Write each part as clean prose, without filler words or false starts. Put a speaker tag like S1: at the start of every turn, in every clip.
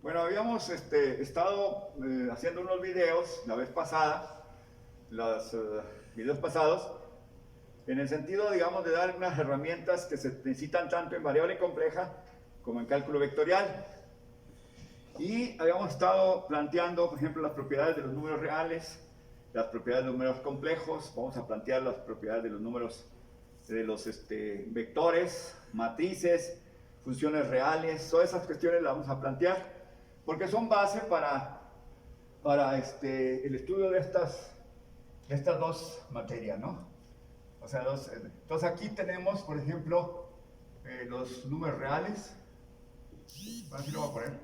S1: Bueno, habíamos estado haciendo unos videos la vez pasada, los videos pasados, en el sentido, digamos, de dar unas herramientas que se necesitan tanto en variable compleja como en cálculo vectorial. Y habíamos estado planteando, por ejemplo, las propiedades de los números reales, las propiedades de los números complejos. Vamos a plantear las propiedades de los números, de los vectores, matrices, funciones reales. Todas esas cuestiones las vamos a plantear porque son base para el estudio de estas dos materias, ¿no? O sea, entonces aquí tenemos, por ejemplo, los números reales. Así lo voy a poner.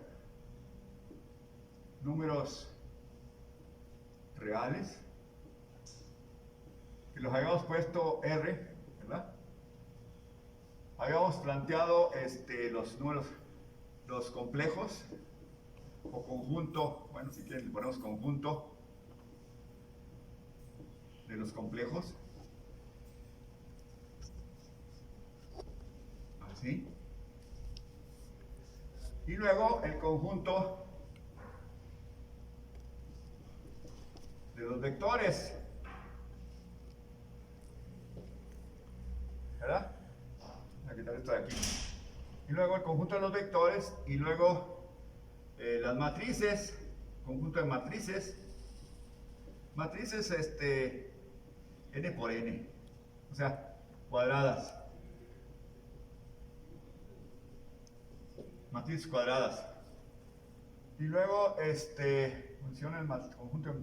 S1: Números reales, que los habíamos puesto R, ¿verdad? Habíamos planteado los números, los complejos, o conjunto, bueno, si quieren le ponemos conjunto de los complejos, así. Y luego el conjunto de los vectores, ¿verdad? Voy a quitar esto de aquí. Y luego el conjunto de los vectores, y luego las matrices, conjunto de matrices, n por n, o sea, cuadradas, matrices cuadradas. Y luego funciones, conjunto de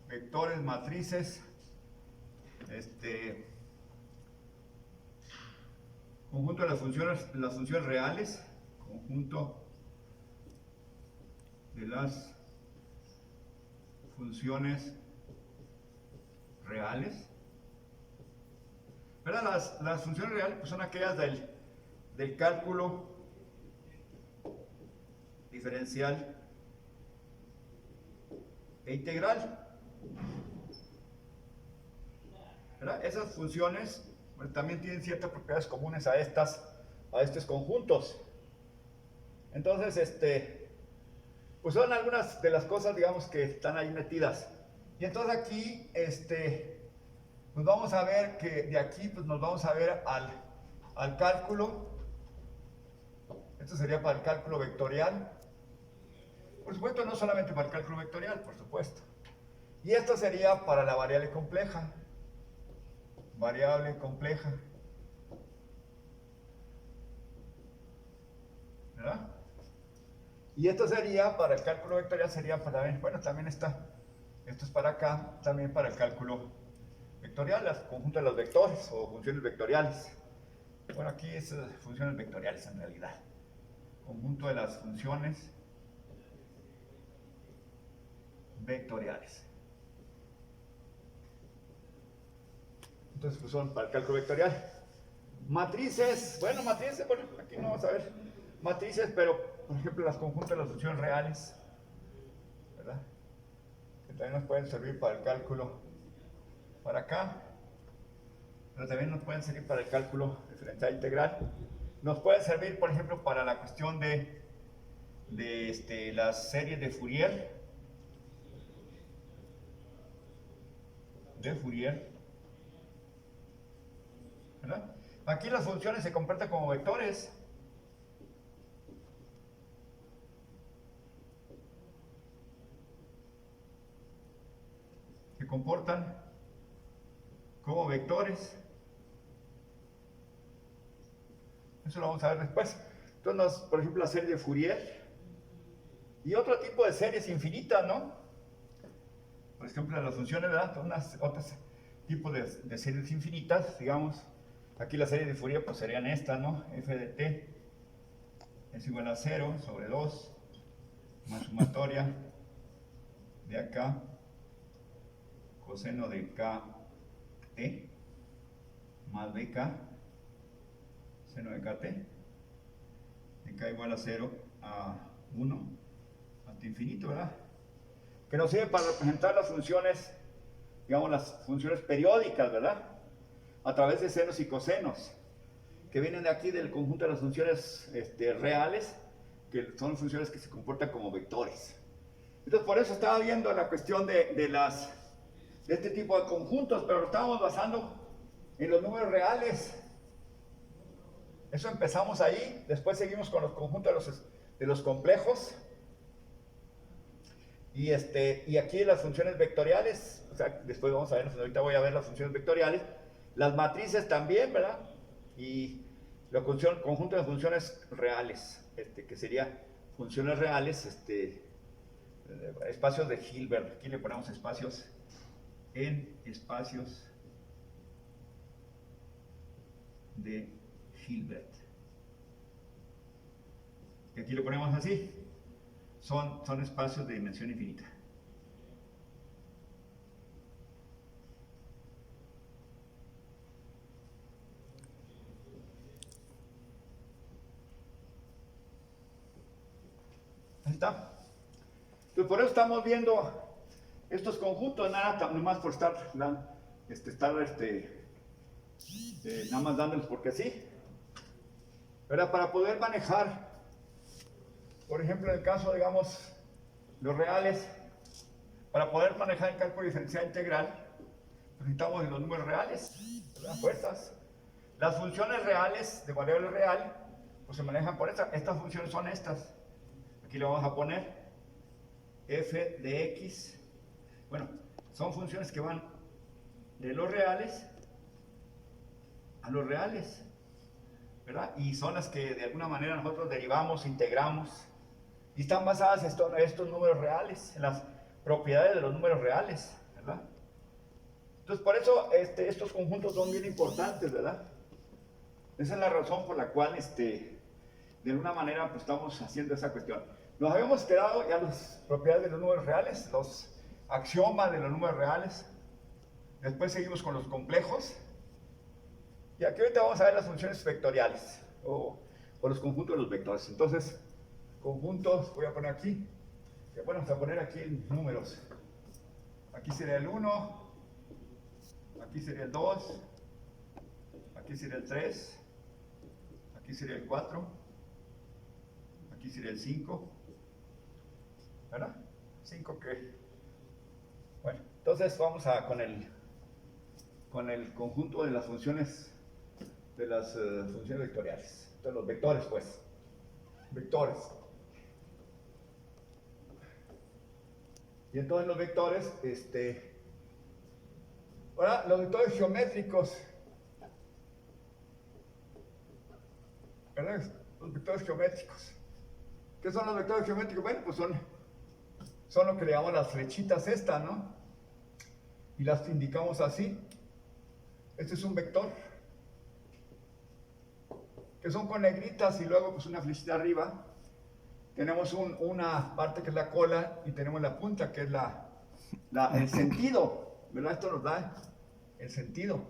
S1: vectores, matrices, conjunto de las funciones reales, conjunto de las funciones reales. ¿Verdad? Las funciones reales pues son aquellas del cálculo diferencial e integral. ¿Verdad? Esas funciones, bueno, también tienen ciertas propiedades comunes a estos conjuntos. Entonces, pues son algunas de las cosas, digamos, que están ahí metidas. Y entonces aquí, pues vamos a ver que de aquí, pues nos vamos a ver al cálculo. Esto sería para el cálculo vectorial. Por supuesto, no solamente para el cálculo vectorial, por supuesto. Y esto sería para la variable compleja. Variable compleja. ¿Verdad? Y esto sería para el cálculo vectorial, sería para, bueno, también esto es para acá, también para el cálculo vectorial, el conjunto de los vectores o funciones vectoriales. Bueno, aquí es funciones vectoriales en realidad. Conjunto de las funciones vectoriales. Entonces, pues son para el cálculo vectorial. Matrices, bueno, aquí no vamos a ver matrices, pero por ejemplo las conjuntos de las funciones reales, ¿verdad? Que también nos pueden servir para el cálculo para acá, pero también nos pueden servir para el cálculo diferencial integral. Nos pueden servir, por ejemplo, para la cuestión de las series de Fourier, ¿verdad? Aquí las funciones se comportan como vectores. Se comportan como vectores. Eso lo vamos a ver después. Entonces, por ejemplo, la serie de Fourier y otro tipo de series infinitas, ¿no? Por ejemplo, las funciones, ¿verdad? Otros tipos de series infinitas, digamos. Aquí la serie de Fourier pues serían estas, ¿no? F de t es igual a 0 sobre 2 más sumatoria de acá coseno de kt más bk seno de kt, de k igual a 0 a 1 hasta infinito, ¿verdad? Que nos sirve para representar las funciones, digamos, las funciones periódicas, ¿verdad? A través de senos y cosenos, que vienen de aquí del conjunto de las funciones reales, que son funciones que se comportan como vectores. Entonces, por eso estaba viendo la cuestión de este tipo de conjuntos, pero lo estábamos basando en los números reales. Eso empezamos ahí, después seguimos con los conjuntos de los complejos. Y aquí las funciones vectoriales, o sea, después vamos a ver, ahorita voy a ver las funciones vectoriales, las matrices también, ¿verdad? Y la conjunto de funciones reales, que sería funciones reales, espacios de Hilbert. Aquí le ponemos espacios en espacios de Hilbert. Y aquí lo ponemos así. Son espacios de dimensión infinita. Ahí está. Entonces, por eso estamos viendo estos conjuntos, nada más por estar nada más dándoles porque sí. Pero para poder manejar, por ejemplo, en el caso, digamos, los reales, para poder manejar el cálculo diferencial integral, necesitamos los números reales, ¿verdad? Fuerzas. Las funciones reales de variable real, pues se manejan por estas funciones son estas. Aquí le vamos a poner f de x. Bueno, son funciones que van de los reales a los reales, ¿verdad? Y son las que de alguna manera nosotros derivamos, integramos, y están basadas en estos números reales, en las propiedades de los números reales, ¿verdad? Entonces, por eso estos conjuntos son bien importantes, ¿verdad? Esa es la razón por la cual, de alguna manera, pues, estamos haciendo esa cuestión. Nos habíamos quedado ya las propiedades de los números reales, los axiomas de los números reales. Después seguimos con los complejos. Y aquí ahorita vamos a ver las funciones vectoriales, o los conjuntos de los vectores. Entonces, conjuntos, voy a poner aquí. Bueno, vamos a poner aquí en números. Aquí sería el 1, aquí sería el 2, aquí sería el 3, aquí sería el 4, aquí sería el 5, ¿verdad? 5 que... Bueno, entonces vamos con el conjunto de las funciones vectoriales. Entonces los vectores, pues. Vectores. Y entonces los vectores, ahora los vectores geométricos, ¿verdad? Los vectores geométricos. ¿Qué son los vectores geométricos? Bueno, pues son lo que le llamamos las flechitas estas, ¿no? Y las indicamos así. Este es un vector, que son con negritas y luego pues una flechita arriba. Tenemos una parte que es la cola y tenemos la punta que es el sentido, ¿verdad? Esto nos da el sentido.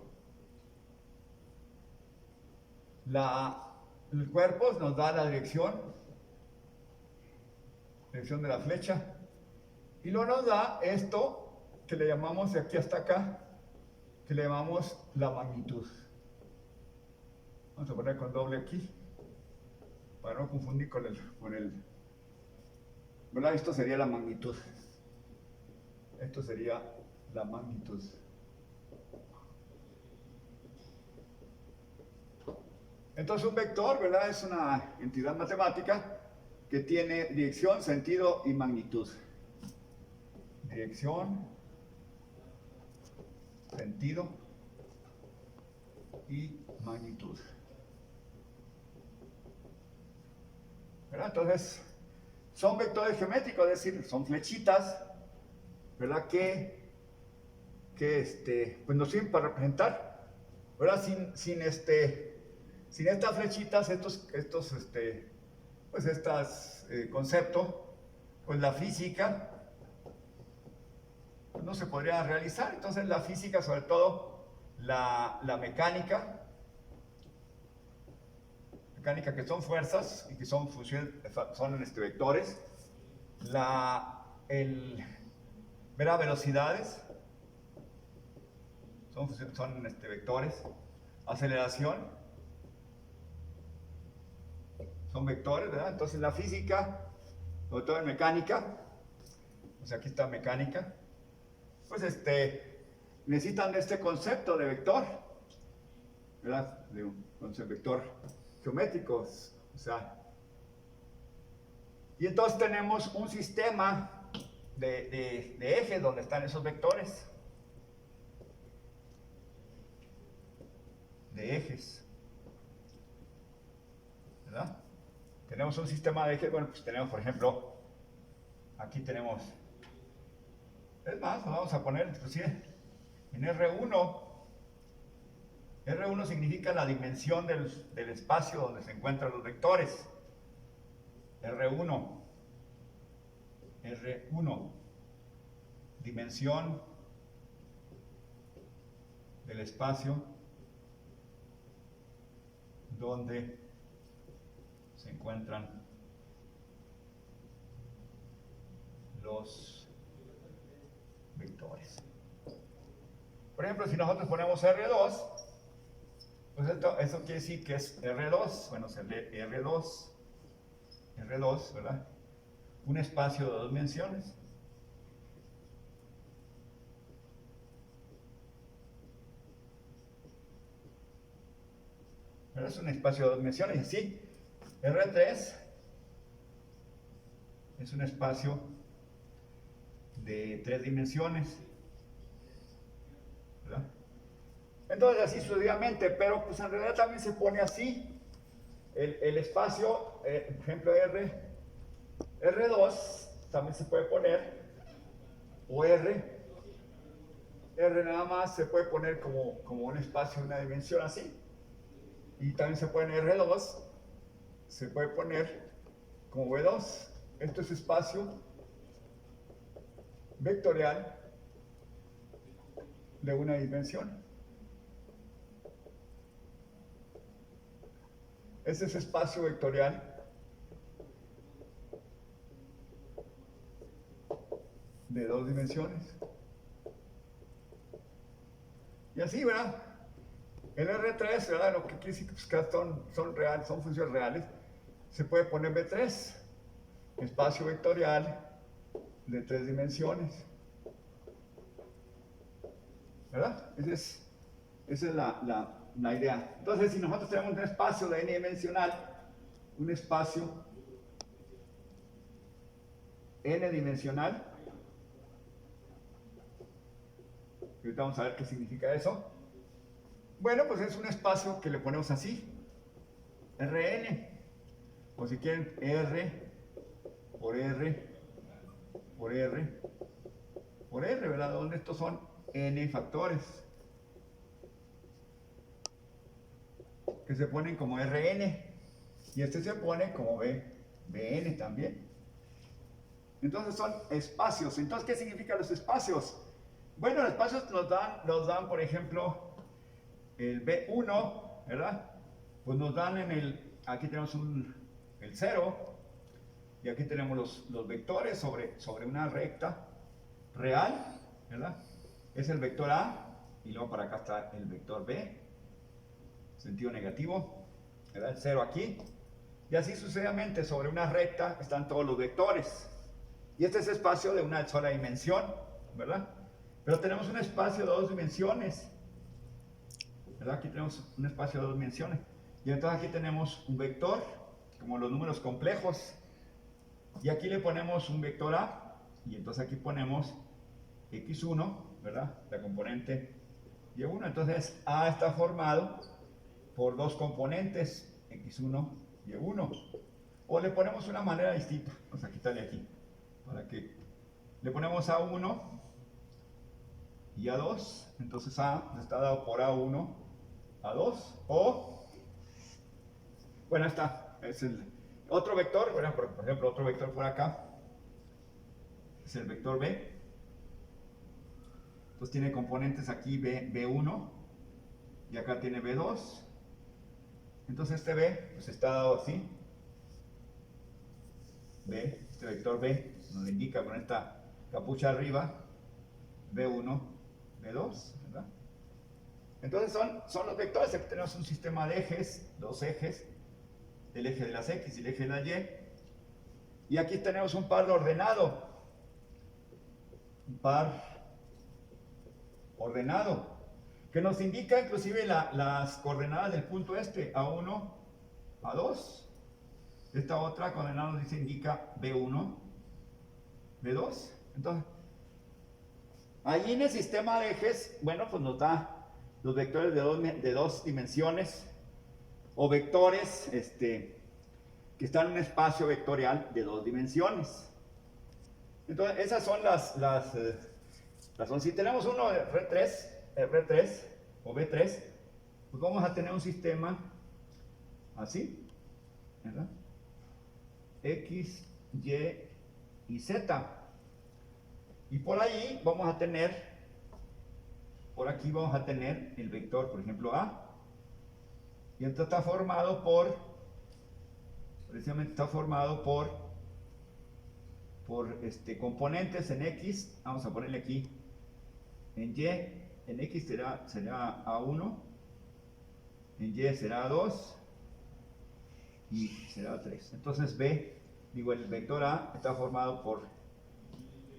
S1: El cuerpo nos da la dirección de la flecha, y luego nos da esto que le llamamos de aquí hasta acá, que le llamamos la magnitud. Vamos a poner con doble aquí, para no confundir con el ¿verdad? Esto sería la magnitud. Esto sería la magnitud. Entonces un vector, ¿verdad? Es una entidad matemática que tiene dirección, sentido y magnitud. Dirección, sentido y magnitud. ¿Verdad? Entonces, son vectores geométricos, es decir, son flechitas, ¿verdad? Que pues nos sirven para representar, ¿verdad? Sin estas flechitas, estos conceptos, pues la física pues no se podría realizar. Entonces la física, sobre todo la mecánica que son fuerzas y que son funciones, son vectores, ¿verdad? Velocidades, son vectores, aceleración, son vectores, ¿verdad? Entonces la física, sobre todo en mecánica, pues aquí está mecánica, pues necesitan de este concepto de vector, ¿verdad? De un concepto vector geométrico, o sea, y entonces tenemos un sistema de ejes donde están esos vectores, de ejes, ¿verdad? Tenemos un sistema de ejes, bueno, pues tenemos, por ejemplo, aquí tenemos, es más, lo vamos a poner inclusive en R1. R1 significa la dimensión del espacio donde se encuentran los vectores. R1, dimensión del espacio donde se encuentran los vectores. Por ejemplo, si nosotros ponemos R2, pues eso quiere decir que es R2, bueno, se lee R2, ¿verdad? Un espacio de dos dimensiones. ¿Verdad? Es un espacio de dos dimensiones, y así. R3 es un espacio de tres dimensiones, ¿verdad? Entonces así sucesivamente, pero pues en realidad también se pone así. El espacio, por ejemplo R2 también se puede poner, o R nada más se puede poner como un espacio de una dimensión así. Y también se puede en R2, se puede poner como V2. Esto es espacio vectorial de una dimensión. Ese es espacio vectorial de dos dimensiones. Y así, ¿verdad? El R3, ¿verdad? Lo que quiere decir que son reales, son funciones reales. Se puede poner V3, espacio vectorial de tres dimensiones. ¿Verdad? Esa es la idea. Entonces, si nosotros tenemos un espacio de n-dimensional, un espacio n-dimensional, y ahorita vamos a ver qué significa eso. Bueno, pues es un espacio que le ponemos así, Rn, o si quieren R por R por R por R, ¿verdad? Donde estos son n factores que se ponen como Rn, y este se pone como Bn también. Entonces son espacios. Entonces, ¿qué significan los espacios? Bueno, los espacios nos dan, por ejemplo, el B1, ¿verdad? Pues nos dan aquí tenemos el 0, y aquí tenemos los vectores sobre una recta real, ¿verdad? Es el vector A, y luego para acá está el vector B, sentido negativo, ¿verdad? El 0 aquí, y así sucesivamente sobre una recta están todos los vectores. Y este es espacio de una sola dimensión, ¿verdad? Pero tenemos un espacio de dos dimensiones, ¿verdad? Aquí tenemos un espacio de dos dimensiones. Y entonces aquí tenemos un vector, como los números complejos. Y aquí le ponemos un vector A, y entonces aquí ponemos x1, ¿verdad? La componente y1. Entonces A está formado por dos componentes, x1 y y1. O le ponemos una manera distinta, vamos a quitarle aquí, para que le ponemos A1 y A2. Entonces A está dado por A1, A2, o, bueno, está, es el otro vector, bueno, por ejemplo, otro vector por acá, es el vector B. Entonces tiene componentes aquí B1, y acá tiene B2. Entonces este B, pues está dado así, B, este vector B nos indica con esta capucha arriba, B1, B2, ¿verdad? Entonces son los vectores. Aquí tenemos un sistema de ejes, dos ejes, el eje de las X y el eje de la Y. Y aquí tenemos un par ordenado. Un par ordenado, que nos indica inclusive las coordenadas del punto este, A1, A2. Esta otra coordenada nos dice, indica B1, B2. Entonces, ahí en el sistema de ejes, bueno, pues nos da los vectores de dos dimensiones, o vectores que están en un espacio vectorial de dos dimensiones. Entonces, esas son las si tenemos uno R3 o B3, pues vamos a tener un sistema así, ¿verdad? X, Y y Z. Y por ahí vamos a tener, por aquí vamos a tener el vector, por ejemplo, A. Y esto está formado precisamente está formado por componentes en X. Vamos a ponerle aquí en Y. En X será A1, en Y será A2 y será A3. Entonces el vector A está formado por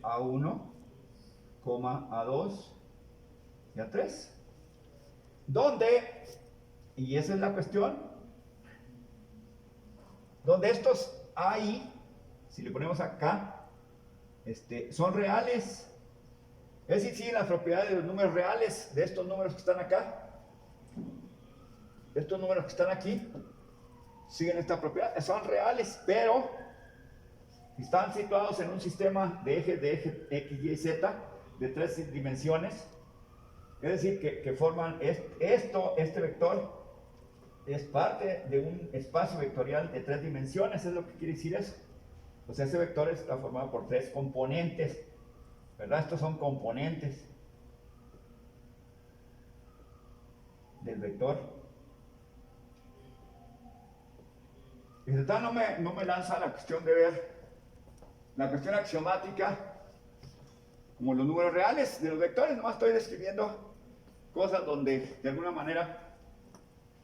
S1: A1, A2 y A3. Donde, y esa es la cuestión, donde estos AI, si le ponemos acá, son reales. Es decir, siguen las propiedades de los números reales, de estos números que están acá. Estos números que están aquí, siguen esta propiedad, son reales, pero están situados en un sistema de ejes X, Y, Z, de tres dimensiones. Es decir, que forman este vector es parte de un espacio vectorial de tres dimensiones, es lo que quiere decir eso. O sea, ese vector está formado por tres componentes, ¿verdad? Estos son componentes del vector. Y no me lanza la cuestión de ver la cuestión axiomática como los números reales de los vectores, nomás estoy describiendo cosas donde de alguna manera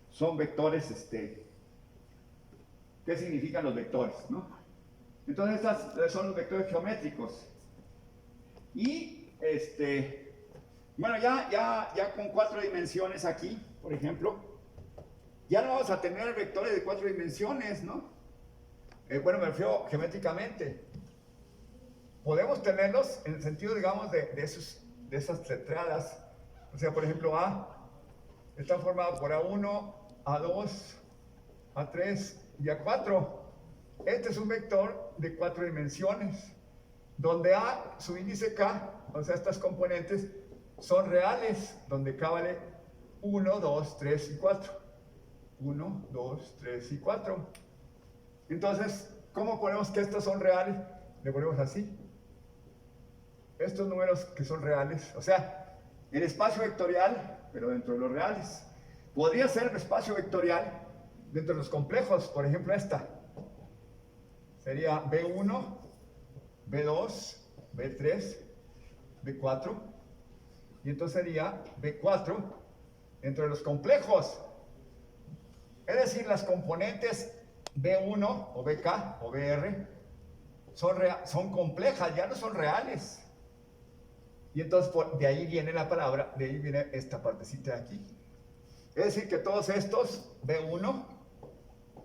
S1: son vectores, ¿qué significan los vectores, no? Entonces estos son los vectores geométricos. Y bueno, ya con cuatro dimensiones aquí, por ejemplo, ya no vamos a tener vectores de cuatro dimensiones, ¿no? Bueno, me refiero geométricamente. Podemos tenerlos en el sentido, digamos, de esas tetradas. O sea, por ejemplo, A está formado por A1, A2, A3 y A4. Este es un vector de cuatro dimensiones, donde A, su índice K, o sea, estas componentes, son reales, donde K vale 1, 2, 3 y 4. 1, 2, 3 y 4. Entonces, ¿cómo ponemos que estos son reales? Le ponemos así. Estos números que son reales, o sea, el espacio vectorial, pero dentro de los reales. Podría ser el espacio vectorial dentro de los complejos, por ejemplo esta. Sería B1, B2, B3, B4. Y entonces sería B4 dentro de los complejos. Es decir, las componentes B1 o BK o BR son complejas, ya no son reales. Y entonces de ahí viene la palabra, de ahí viene esta partecita de aquí. Es decir, que todos estos, B1,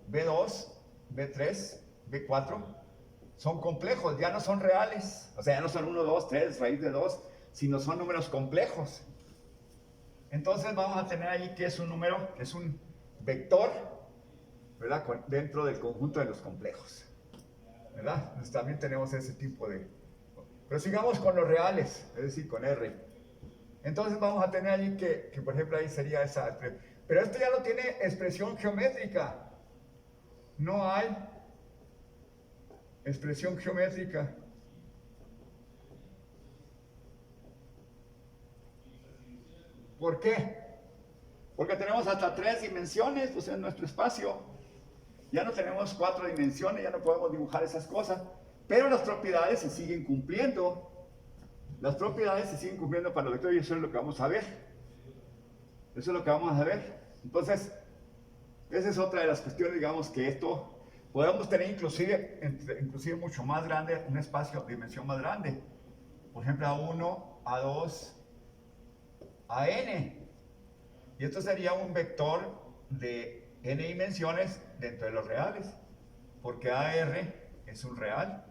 S1: B2, B3, B4, son complejos, ya no son reales. O sea, ya no son 1, 2, 3, raíz de 2, sino son números complejos. Entonces vamos a tener ahí que es un número, es un vector, ¿verdad? Dentro del conjunto de los complejos, ¿verdad? Entonces también tenemos ese tipo de... Pero sigamos con los reales, es decir, con R. Entonces vamos a tener ahí que por ejemplo, ahí sería esa... Pero esto ya no tiene expresión geométrica. No hay expresión geométrica. ¿Por qué? Porque tenemos hasta tres dimensiones, pues en nuestro espacio. Ya no tenemos cuatro dimensiones, ya no podemos dibujar esas cosas. Pero las propiedades se siguen cumpliendo. Las propiedades se siguen cumpliendo para los vectores y eso es lo que vamos a ver. Eso es lo que vamos a ver. Entonces, Esa es otra de las cuestiones, digamos, que esto podemos tener inclusive, inclusive mucho más grande, un espacio de dimensión más grande. Por ejemplo, A1, A2, AN. Y esto sería un vector de n dimensiones dentro de los reales, porque AR es un real.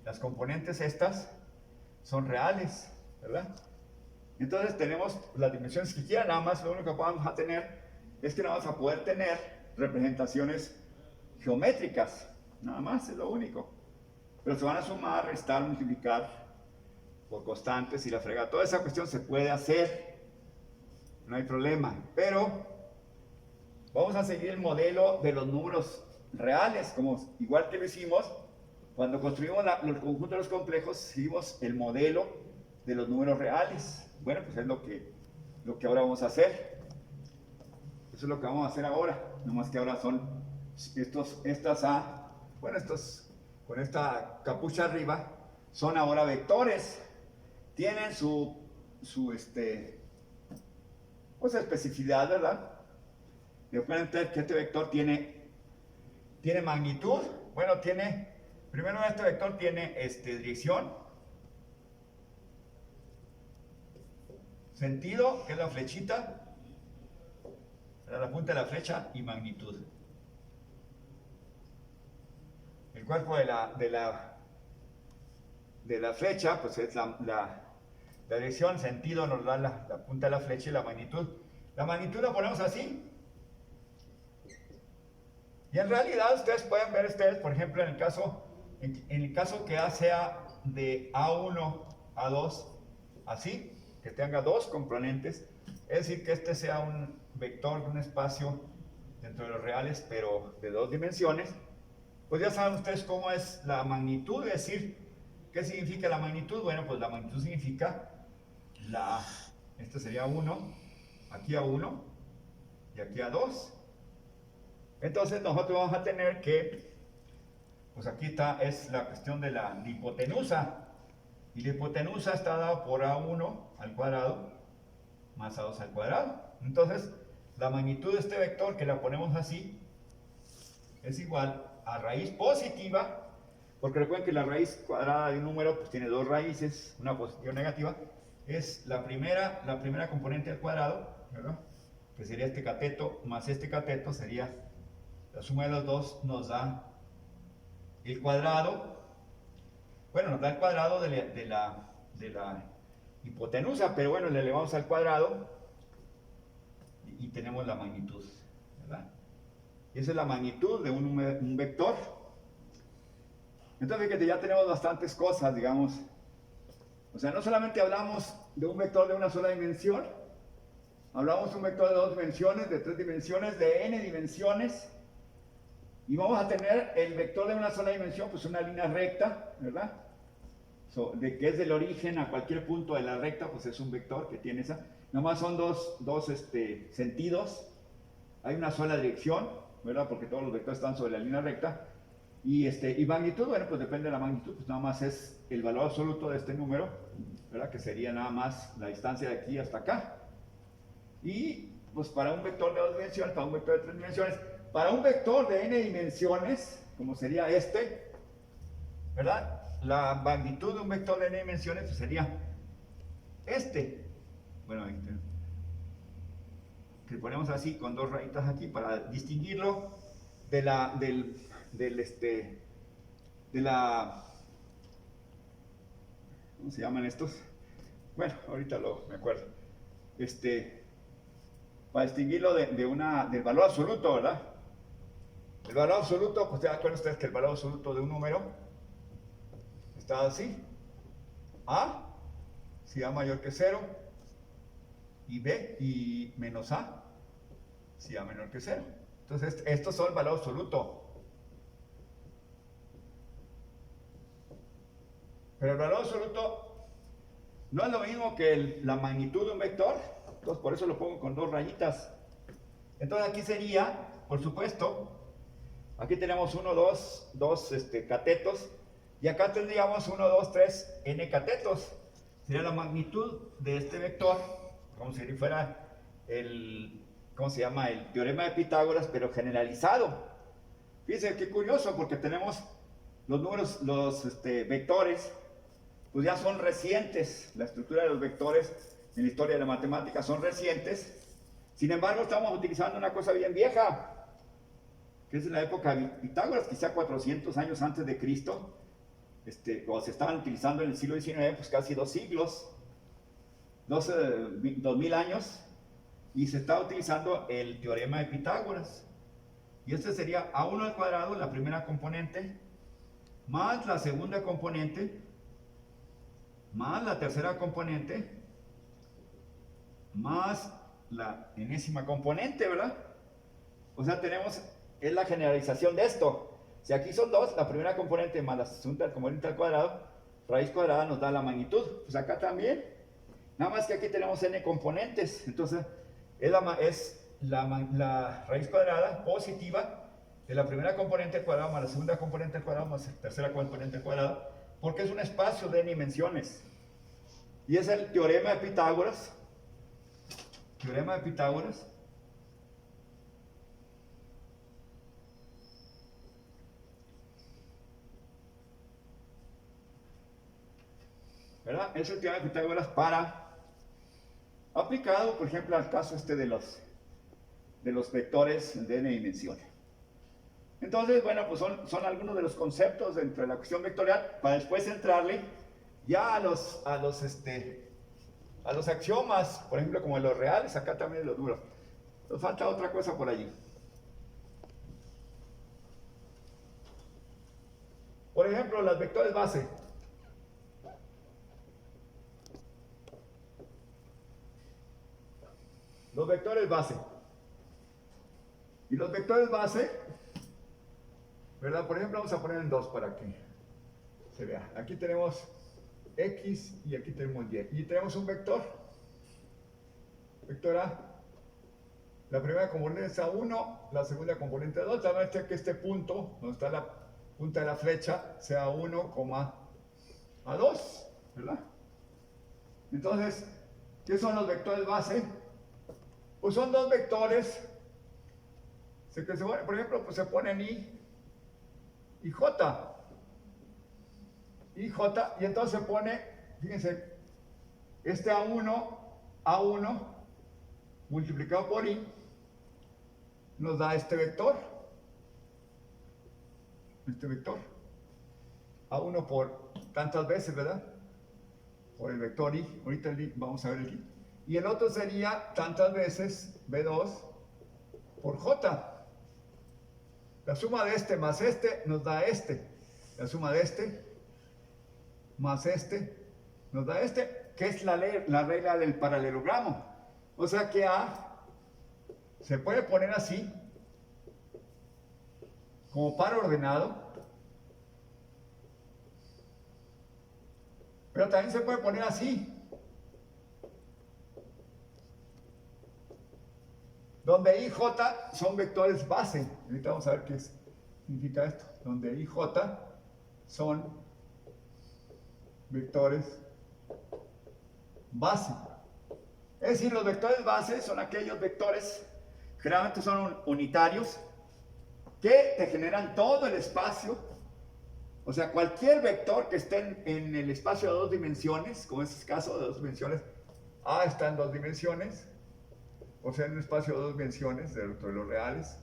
S1: Las componentes estas son reales, ¿verdad? Entonces tenemos las dimensiones que quieran, nada más lo único que vamos a tener es que no vamos a poder tener representaciones geométricas, nada más, es lo único. Pero se van a sumar, restar, multiplicar por constantes y la fregada. Toda esa cuestión se puede hacer, no hay problema. Pero vamos a seguir el modelo de los números reales, como igual que lo hicimos cuando construimos el conjunto de los complejos, seguimos el modelo de los números reales. Bueno, pues es lo que ahora vamos a hacer. Eso es lo que vamos a hacer ahora. Nomás que ahora son estos con esta capucha arriba, son ahora vectores. Tienen pues especificidad, ¿verdad? Le pueden ver que este vector tiene magnitud. Bueno, primero este vector tiene dirección, sentido, que es la flechita, la punta de la flecha, y magnitud. El cuerpo de la flecha, pues es la dirección, sentido nos da la punta de la flecha, y la magnitud. La magnitud la ponemos así. Y en realidad ustedes pueden ver, por ejemplo, en el caso que A sea de A1, A2, así, que tenga dos componentes, es decir, que este sea un vector de un espacio dentro de los reales, pero de dos dimensiones, pues ya saben ustedes cómo es la magnitud. Es decir, ¿qué significa la magnitud? Bueno, pues la magnitud significa este sería 1, aquí A1 y aquí A2. Entonces nosotros vamos a tener que, pues aquí es la cuestión de la hipotenusa, y la hipotenusa está dada por A1 al cuadrado más A2 al cuadrado. Entonces la magnitud de este vector, que la ponemos así, es igual a raíz positiva, porque recuerden que la raíz cuadrada de un número pues tiene dos raíces, una positiva y una negativa. Es la primera componente al cuadrado, ¿verdad? Que sería este cateto más este cateto, sería la suma de los dos, nos da el cuadrado. Bueno, nos da el cuadrado de la hipotenusa, pero bueno, le elevamos al cuadrado y tenemos la magnitud, ¿verdad? Y esa es la magnitud de un vector. Entonces, fíjate, ya tenemos bastantes cosas, digamos. O sea, no solamente hablamos de un vector de una sola dimensión, hablamos de un vector de dos dimensiones, de tres dimensiones, de n dimensiones. Y vamos a tener el vector de una sola dimensión, pues una línea recta, ¿verdad? De que es del origen a cualquier punto de la recta, pues es un vector que tiene esa. Nomás son dos sentidos. Hay una sola dirección, ¿verdad? Porque todos los vectores están sobre la línea recta. Y magnitud, bueno, pues depende de la magnitud, pues nada más es el valor absoluto de este número, ¿verdad? Que sería nada más la distancia de aquí hasta acá. Y pues para un vector de dos dimensiones, para un vector de tres dimensiones, para un vector de n dimensiones, como sería ¿verdad? La magnitud de un vector de n dimensiones pues sería bueno, que ponemos así con dos rayitas aquí para distinguirlo de ¿cómo se llaman estos? Bueno, ahorita me acuerdo. Para distinguirlo del valor absoluto, ¿verdad? El valor absoluto, pues ya acuerdan ustedes que el valor absoluto de un número está así. A, si A mayor que 0, y B, y menos A, si A menor que 0. Entonces, estos son el valor absoluto. Pero el valor absoluto no es lo mismo que la magnitud de un vector. Entonces, por eso lo pongo con dos rayitas. Entonces, aquí sería, por supuesto, aquí tenemos 1, 2 catetos. Y acá tendríamos 1, 2, 3 n catetos. Sería la magnitud de este vector, como si fuera ¿cómo se llama? El teorema de Pitágoras, pero generalizado. Fíjense qué curioso, porque tenemos los números, los vectores, pues ya son recientes. La estructura de los vectores en la historia de la matemática son recientes. Sin embargo, estamos utilizando una cosa bien vieja, que es en la época de Pitágoras, quizá 400 años antes de Cristo, o se estaban utilizando en el siglo XIX, pues casi 2 siglos, 2000 años, y se está utilizando el teorema de Pitágoras. Y este sería a1 al cuadrado, la primera componente, más la segunda componente, más la tercera componente, más la enésima componente, ¿verdad? O sea, es la generalización de esto. Si aquí son 2, la primera componente más la segunda componente al cuadrado, raíz cuadrada nos da la magnitud. Pues acá también. Nada más que aquí tenemos n componentes. Entonces, es la raíz cuadrada positiva de la primera componente al cuadrado más la segunda componente al cuadrado más la tercera componente al cuadrado, porque es un espacio de n dimensiones. Y es el teorema de Pitágoras. Teorema de Pitágoras. ¿Verdad? Es el teorema de Pitágoras aplicado, por ejemplo, al caso de los vectores de n dimensiones. Entonces, bueno, pues son algunos de los conceptos dentro de la cuestión vectorial, para después entrarle ya a los axiomas, por ejemplo, como los reales, acá también los números. Nos falta otra cosa por allí. Por ejemplo, los vectores base. Los vectores base. Y los vectores base, ¿verdad? Por ejemplo, vamos a poner en 2 para que se vea. Aquí tenemos X y aquí tenemos Y. Y tenemos un vector. Vector A. La primera componente es A1, la segunda componente es 2. La verdad es que este punto, donde está la punta de la flecha, sea 1, A2, ¿verdad? Entonces, ¿qué son los vectores base? Pues son 2 vectores, por ejemplo, pues se ponen I y J. Y J, y entonces se pone, fíjense, este A1 multiplicado por I, nos da este vector. A1 por tantas veces, ¿verdad? Por el vector I, ahorita el I, vamos a ver el I. Y el otro sería tantas veces B2 por J. La suma de este más este nos da este. La suma de este más este nos da este, que es la regla del paralelogramo. O sea que A se puede poner así, como par ordenado, pero también se puede poner así, donde I y J son vectores base. Ahorita vamos a ver qué significa esto. Donde I y J son vectores base. Es decir, los vectores base son aquellos vectores, generalmente son unitarios, que te generan todo el espacio. O sea, cualquier vector que esté en el espacio de 2 dimensiones, como es el caso de 2 dimensiones, A está en 2 dimensiones, o sea, en un espacio de 2 dimensiones dentro de los reales.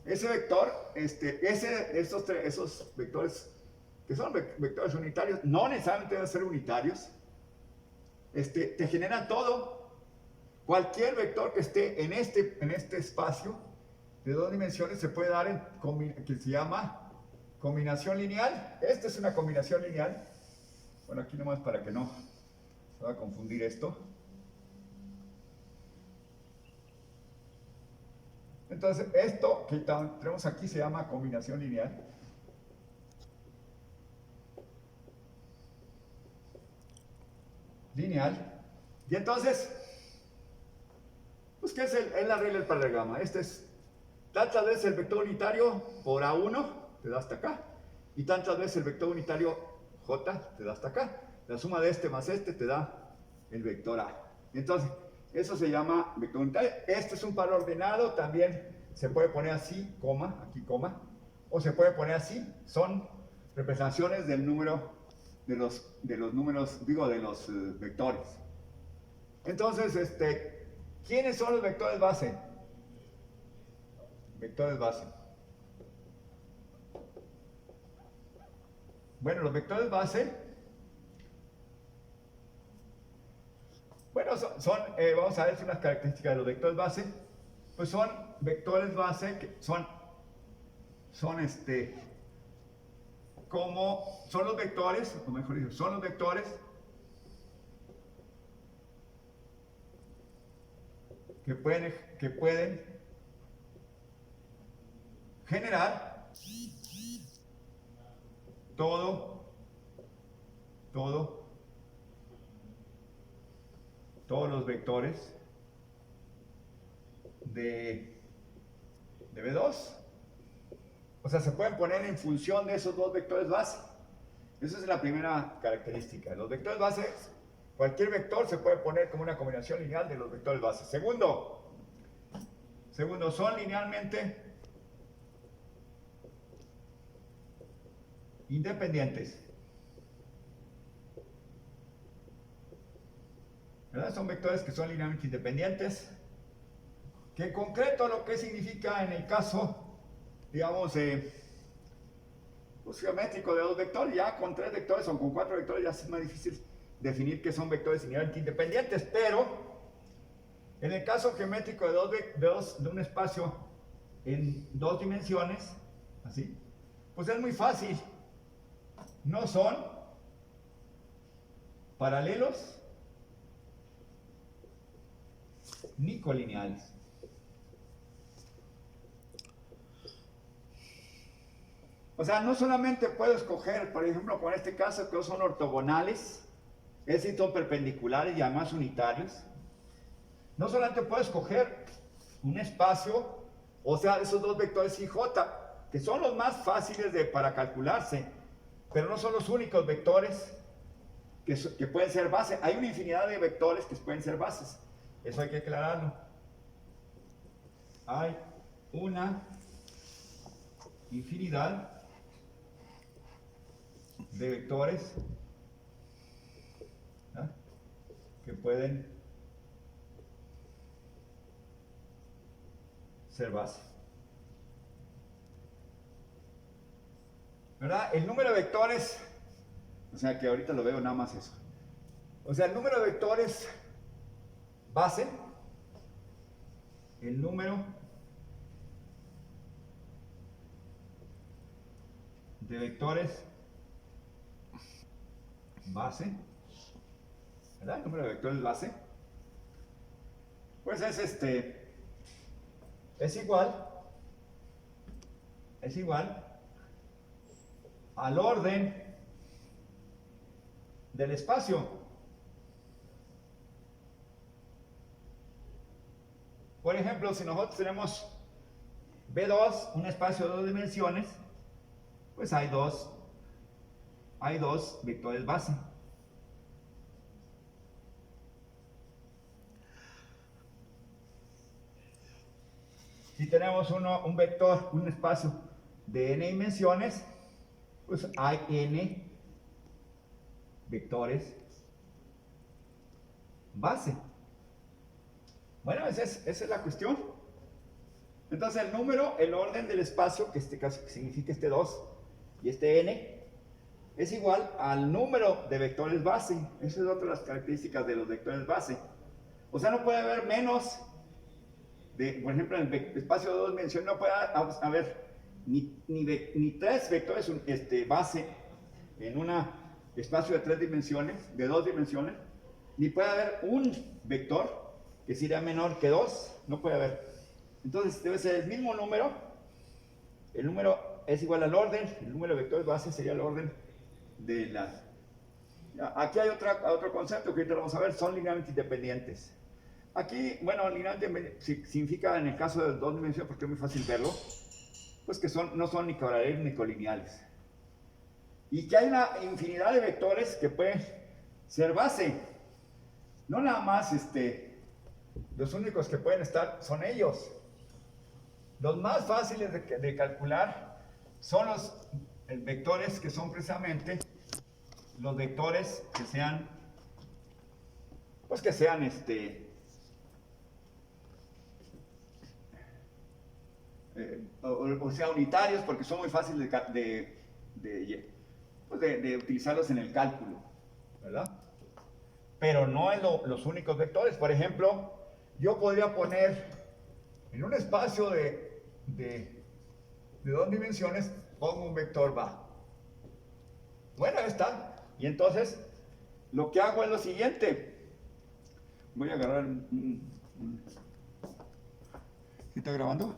S1: Ese vector, esos vectores que son vectores unitarios, no necesariamente deben ser unitarios, te generan todo. Cualquier vector que esté en este espacio de 2 dimensiones se puede dar que se llama combinación lineal. Esta es una combinación lineal. Bueno, aquí nomás para que no se va a confundir esto. Entonces, esto que tenemos aquí se llama combinación lineal. Y entonces, pues, ¿qué es la regla del paralelogramo? Este es tantas veces el vector unitario por A1, te da hasta acá, y tantas veces el vector unitario J te da hasta acá. La suma de este más este te da el vector A. Entonces, Eso se llama vector unitario. Este es un par ordenado, también se puede poner así, coma, aquí coma, o se puede poner así. Son representaciones del número, de los números, digo, de los vectores. Entonces, ¿quiénes son los vectores base? Vectores base. Bueno, los vectores base, bueno, vamos a ver unas características de los vectores base. Pues son vectores base que son los vectores, o mejor dicho, son los vectores que pueden generar todos los vectores de B2. O sea, se pueden poner en función de esos dos vectores base. Esa es la primera característica. Los vectores base, cualquier vector se puede poner como una combinación lineal de los vectores base. Segundo, son linealmente independientes. ¿Verdad? Son vectores que son linealmente independientes. Que en concreto lo que significa en el caso, digamos, pues, geométrico de dos vectores, ya con 3 vectores o con 4 vectores ya es más difícil definir que son vectores linealmente independientes, pero en el caso geométrico de un espacio en 2 dimensiones, así, pues es muy fácil. No son paralelos ni colineales. O sea, no solamente puedo escoger, por ejemplo, con este caso que son ortogonales, es decir, son perpendiculares y además unitarios. No solamente puedo escoger un espacio, o sea, esos dos vectores IJ, que son los más fáciles para calcularse, pero no son los únicos vectores que pueden ser bases. Hay una infinidad de vectores que pueden ser bases. Eso hay que aclararlo. Hay una infinidad de vectores, ¿no?, que pueden ser base. ¿Verdad? El número de vectores, o sea que ahorita lo veo nada más eso. O sea, el número de vectores base, el número de vectores base, ¿verdad? El número de vectores base, pues es igual al orden del espacio. Por ejemplo, si nosotros tenemos B2, un espacio de 2 dimensiones, pues hay dos vectores base. Si tenemos un vector, un espacio de n dimensiones, pues hay n vectores base. Bueno, esa es la cuestión. Entonces el número, el orden del espacio, que este caso significa este 2 y este n, es igual al número de vectores base. Esa es otra de las características de los vectores base. O sea, no puede haber menos por ejemplo, en el espacio de 2 dimensiones no puede haber ni 3 vectores base en un espacio de 3 dimensiones, de 2 dimensiones, ni puede haber un vector que sería menor que 2, no puede haber. Entonces debe ser el mismo número, el número es igual al orden, el número de vectores base sería el orden de las... Aquí hay otro concepto que ahorita lo vamos a ver, son linealmente independientes. Aquí, bueno, linealmente significa en el caso de 2 dimensiones, porque es muy fácil verlo, pues que no son ni paralelos ni colineales. Y que hay una infinidad de vectores que pueden ser base. No nada más los únicos que pueden estar son ellos. Los más fáciles de calcular son los vectores que son precisamente los vectores que sean, pues que sean o sea unitarios, porque son muy fáciles de utilizarlos en el cálculo, ¿verdad? Pero no en los únicos vectores. Por ejemplo, yo podría poner en un espacio de 2 dimensiones, pongo un vector va. Bueno, ahí está. Y entonces, lo que hago es lo siguiente. Voy a agarrar ¿Sí está grabando?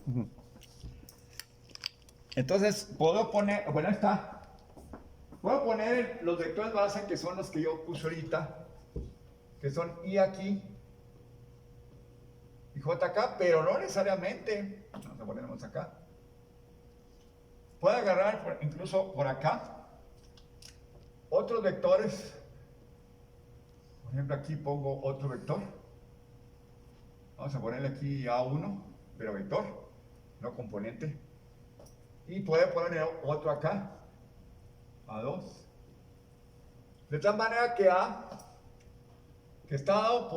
S1: Entonces, puedo poner, bueno, ahí está. Puedo poner los vectores base, que son los que yo puse ahorita, que son I aquí y J acá, pero no necesariamente. Vamos a ponernos acá. Puedo agarrar incluso por acá otros vectores. Por ejemplo, aquí pongo otro vector. Vamos a ponerle aquí A1, pero vector, no componente. Y puedo poner otro acá, A2. De tal manera que A, que está dado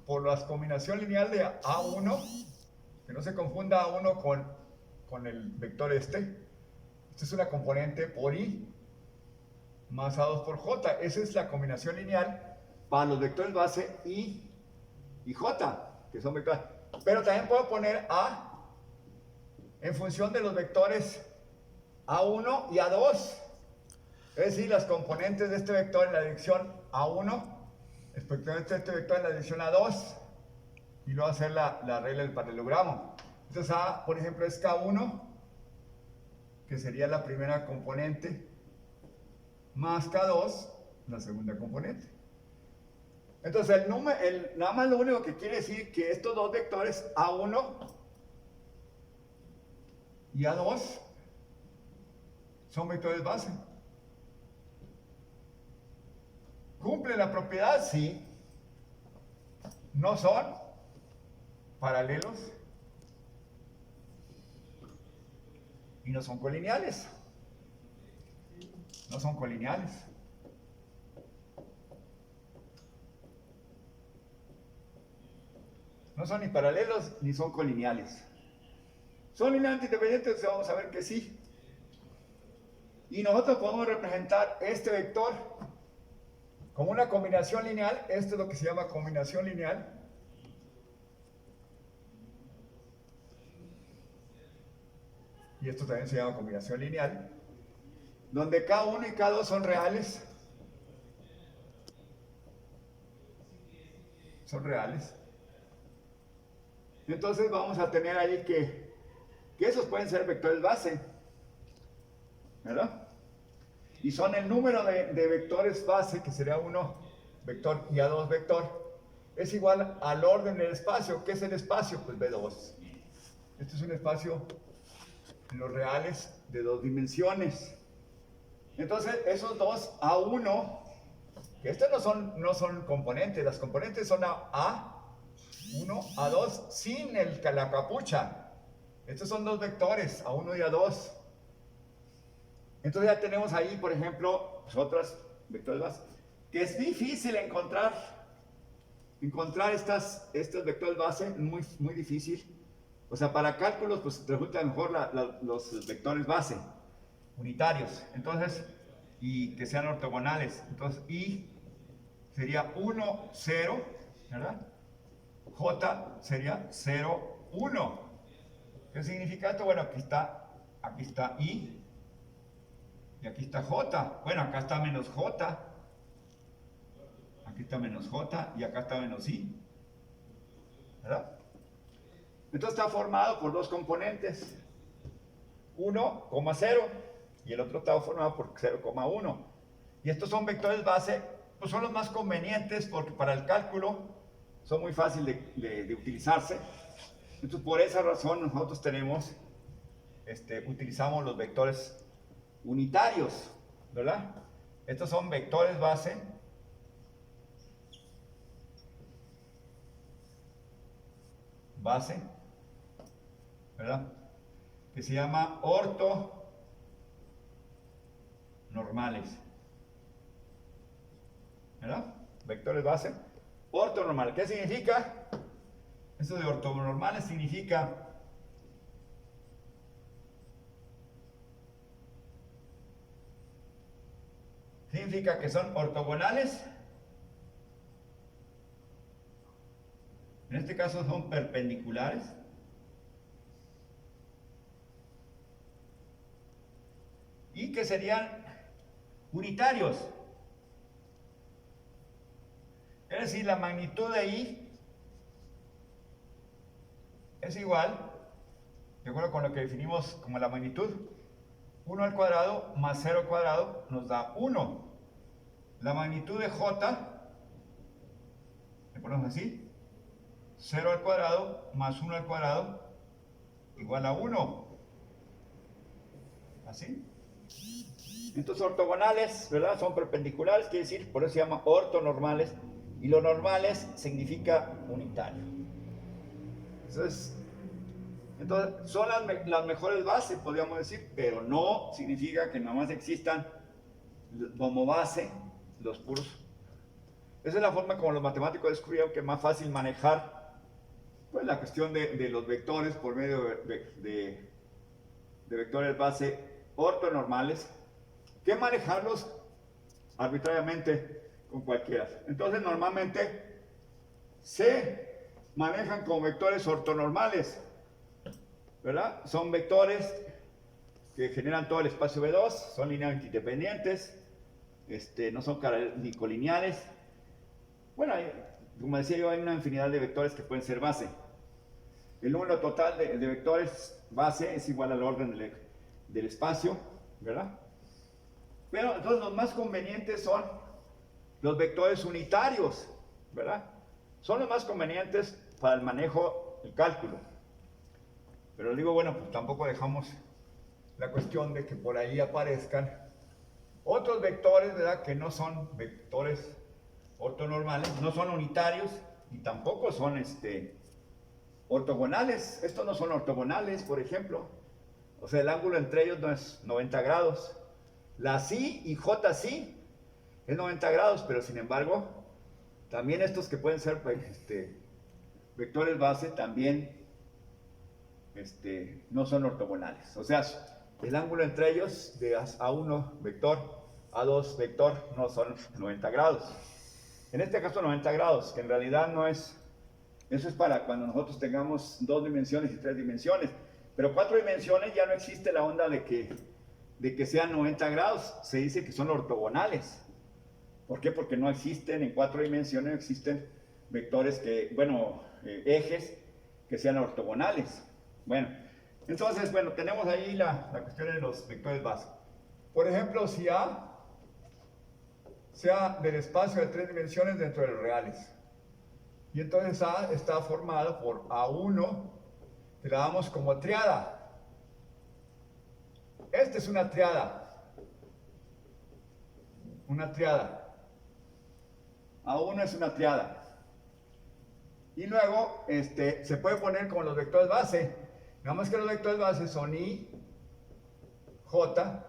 S1: por la combinación lineal de A1, que no se confunda A1 con el vector este. Esta es una componente por I más A2 por J. Esa es la combinación lineal para los vectores base I y J, que son vectores. Pero también puedo poner A en función de los vectores A1 y A2. Es decir, las componentes de este vector en la dirección A1, respectivamente a este vector en la dirección A2, y luego hacer la regla del paralelogramo. Entonces A, por ejemplo, es K1, que sería la primera componente, más K2, la segunda componente. Entonces, nada más lo único que quiere decir que estos dos vectores, A1 y A2, son vectores base. ¿Cumplen la propiedad? Sí. No son paralelos y no son colineales. No son colineales. No son ni paralelos ni son colineales. ¿Son linealmente independientes? Vamos a ver que sí. Y nosotros podemos representar este vector como una combinación lineal. Esto es lo que se llama combinación lineal. Y esto también se llama combinación lineal, donde K1 y K2 son reales. Son reales. Y entonces vamos a tener ahí que esos pueden ser vectores base, ¿verdad? Y son el número de vectores base, que sería 1 vector y A2 vector, es igual al orden del espacio. ¿Qué es el espacio? Pues B2. Este es un espacio en los reales de 2 dimensiones. Entonces, esos dos A1, que estos no son componentes, las componentes son A1, A2, sin la capucha. Estos son dos vectores, A1 y A2. Entonces ya tenemos ahí, por ejemplo, otros vectores base, que es difícil encontrar estos vectores base, muy difícil. O sea, para cálculos, pues resulta mejor los vectores base unitarios. Entonces, y que sean ortogonales. Entonces, I sería 1, 0, ¿verdad? J sería 0, 1. ¿Qué significa esto? Bueno, aquí está I y aquí está J. Bueno, acá está menos J. Aquí está menos J y acá está menos I, ¿verdad? Entonces está formado por dos componentes, 1,0 y el otro está formado por 0,1. Y estos son vectores base, pues son los más convenientes porque para el cálculo son muy fáciles de utilizarse. Entonces por esa razón nosotros utilizamos los vectores unitarios, ¿verdad? Estos son vectores base base, ¿verdad? Que se llama ortonormales, ¿verdad? Vectores base, ortonormales. ¿Qué significa? Eso de ortonormales significa que son ortogonales. En este caso son perpendiculares. Y que serían unitarios. Es decir, la magnitud de I es igual, de acuerdo con lo que definimos como la magnitud, 1 al cuadrado más 0 al cuadrado nos da 1. La magnitud de J, le ponemos así, 0 al cuadrado más 1 al cuadrado igual a 1. ¿Así? Entonces ortogonales, ¿verdad? Son perpendiculares, quiere decir, por eso se llama ortonormales. Y lo normales significa unitario. Entonces son las mejores bases, podríamos decir, pero no significa que nada más existan como base los puros. Esa es la forma como los matemáticos descubrieron que es más fácil manejar pues, la cuestión de los vectores por medio de vectores base ortonormales, que manejarlos arbitrariamente con cualquiera. Entonces normalmente se manejan como vectores ortonormales, ¿verdad? Son vectores que generan todo el espacio V2, son linealmente independientes, no son ni colineales. Bueno, como decía yo, hay una infinidad de vectores que pueden ser base. El número total de vectores base es igual al orden del espacio, ¿verdad? Pero entonces los más convenientes son los vectores unitarios, ¿verdad? Son los más convenientes para el manejo del cálculo. Pero digo, bueno, pues tampoco dejamos la cuestión de que por ahí aparezcan otros vectores, ¿verdad? Que no son vectores ortonormales, no son unitarios y tampoco son ortogonales. Estos no son ortogonales, por ejemplo. O sea, el ángulo entre ellos no es 90 grados. La Psi y J Psi es 90 grados, pero sin embargo, también estos que pueden ser vectores base también no son ortogonales. O sea, el ángulo entre ellos de A1 vector, A2 vector, no son 90 grados. En este caso 90 grados, que en realidad no es, eso es para cuando nosotros tengamos 2 dimensiones y 3 dimensiones. Pero 4 dimensiones ya no existe la onda de que sean 90 grados, se dice que son ortogonales. ¿Por qué? Porque no existen en 4 dimensiones, no existen vectores ejes que sean ortogonales. Bueno, entonces, tenemos ahí la cuestión de los vectores base. Por ejemplo, si A sea del espacio de 3 dimensiones dentro de los reales. Y entonces A está formado por A1, que la damos como triada. Esta es una triada. Una triada. A1 es una triada. Y luego se puede poner como los vectores base. Nada más que los vectores base son I, J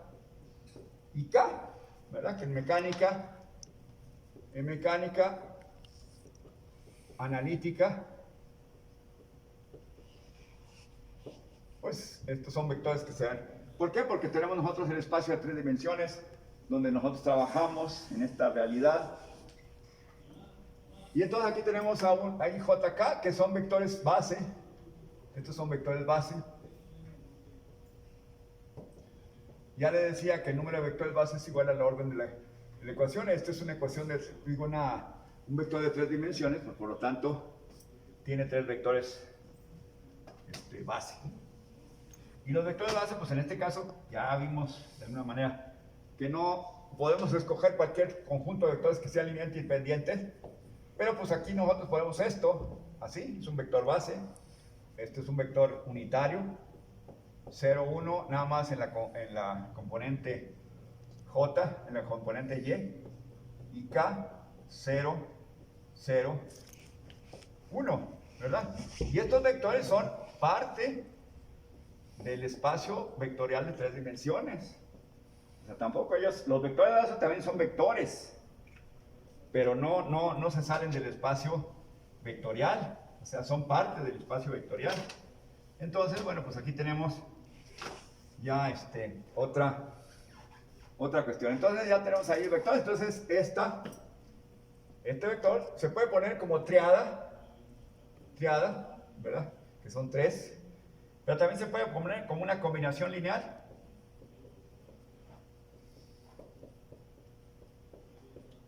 S1: y K. ¿Verdad? Que en mecánica analítica, pues estos son vectores que se dan. ¿Por qué? Porque tenemos nosotros el espacio de 3 dimensiones donde nosotros trabajamos en esta realidad. Y entonces aquí tenemos a IJK, que son vectores base. Estos son vectores base. Ya le decía que el número de vectores base es igual al orden de la ecuación. Esta es una ecuación de, un vector de 3 dimensiones, pues por lo tanto tiene 3 vectores base. Y los vectores base, pues en este caso ya vimos de alguna manera que no podemos escoger cualquier conjunto de vectores que sea linealmente independiente, pero pues aquí nosotros podemos esto, así, es un vector base, este es un vector unitario, 0, 1, nada más en la componente J, en la componente Y, y K, 0, 0, 1. ¿verdad? Y estos vectores son parte del espacio vectorial de 3 dimensiones. O sea, tampoco ellos, los vectores de base también son vectores, pero no se salen del espacio vectorial, o sea, son parte del espacio vectorial. Entonces, bueno, pues aquí tenemos ya otra cuestión. Entonces ya tenemos ahí el vector. Entonces este vector se puede poner como triada, ¿verdad? Que son 3. Pero también se puede poner como una combinación lineal.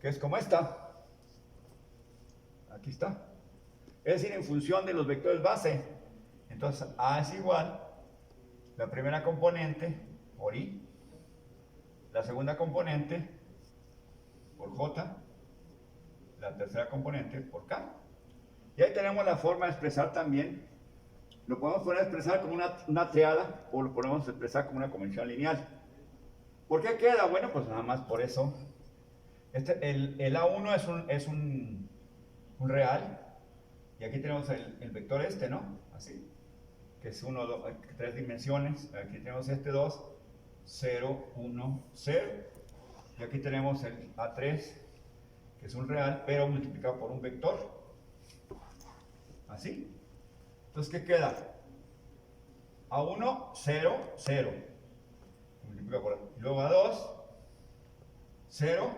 S1: Que es como esta. Aquí está. Es decir, en función de los vectores base. Entonces A es igual, la primera componente por I, la segunda componente por J, la tercera componente por K. Y ahí tenemos la forma de expresar también. Lo podemos poner a expresar como una triada o lo podemos expresar como una convención lineal. ¿Por qué queda? Bueno, pues nada más por eso. El A1 es un real. Y aquí tenemos el vector ¿no? Así. Que es 3 dimensiones. Aquí tenemos 2, 0, 1, 0. Y aquí tenemos el A3, que es un real, pero multiplicado por un vector. Así. Entonces, ¿qué queda? A1, 0, 0. Multiplica por... Y luego A2, 0.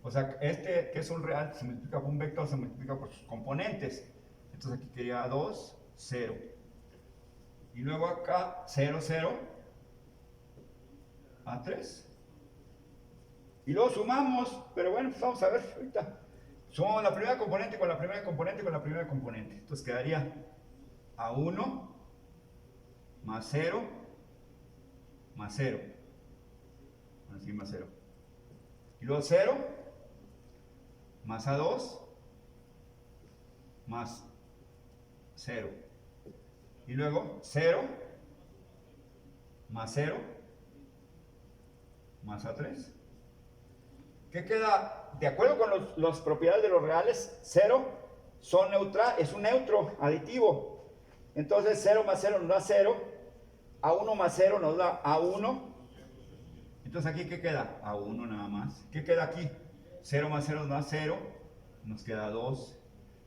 S1: O sea, que es un real, se multiplica por un vector, se multiplica por sus componentes. Entonces aquí quería A2, 0. Y luego acá, 0, 0. A3. Y luego sumamos, pero bueno, pues vamos a ver ahorita. Sumamos la primera componente con la primera componente con la primera componente. Entonces quedaría A1 más 0 más 0. Así más 0. Y luego 0 más A2 más 0. Y luego 0 más 0 más A3. ¿Qué queda? De acuerdo con las propiedades de los reales, 0 es un neutro aditivo. Entonces 0 más 0 nos da 0, A1 más 0 nos da A1. Entonces aquí ¿qué queda? A1 nada más. ¿Qué queda aquí? 0 más 0 nos da 0, nos queda 2.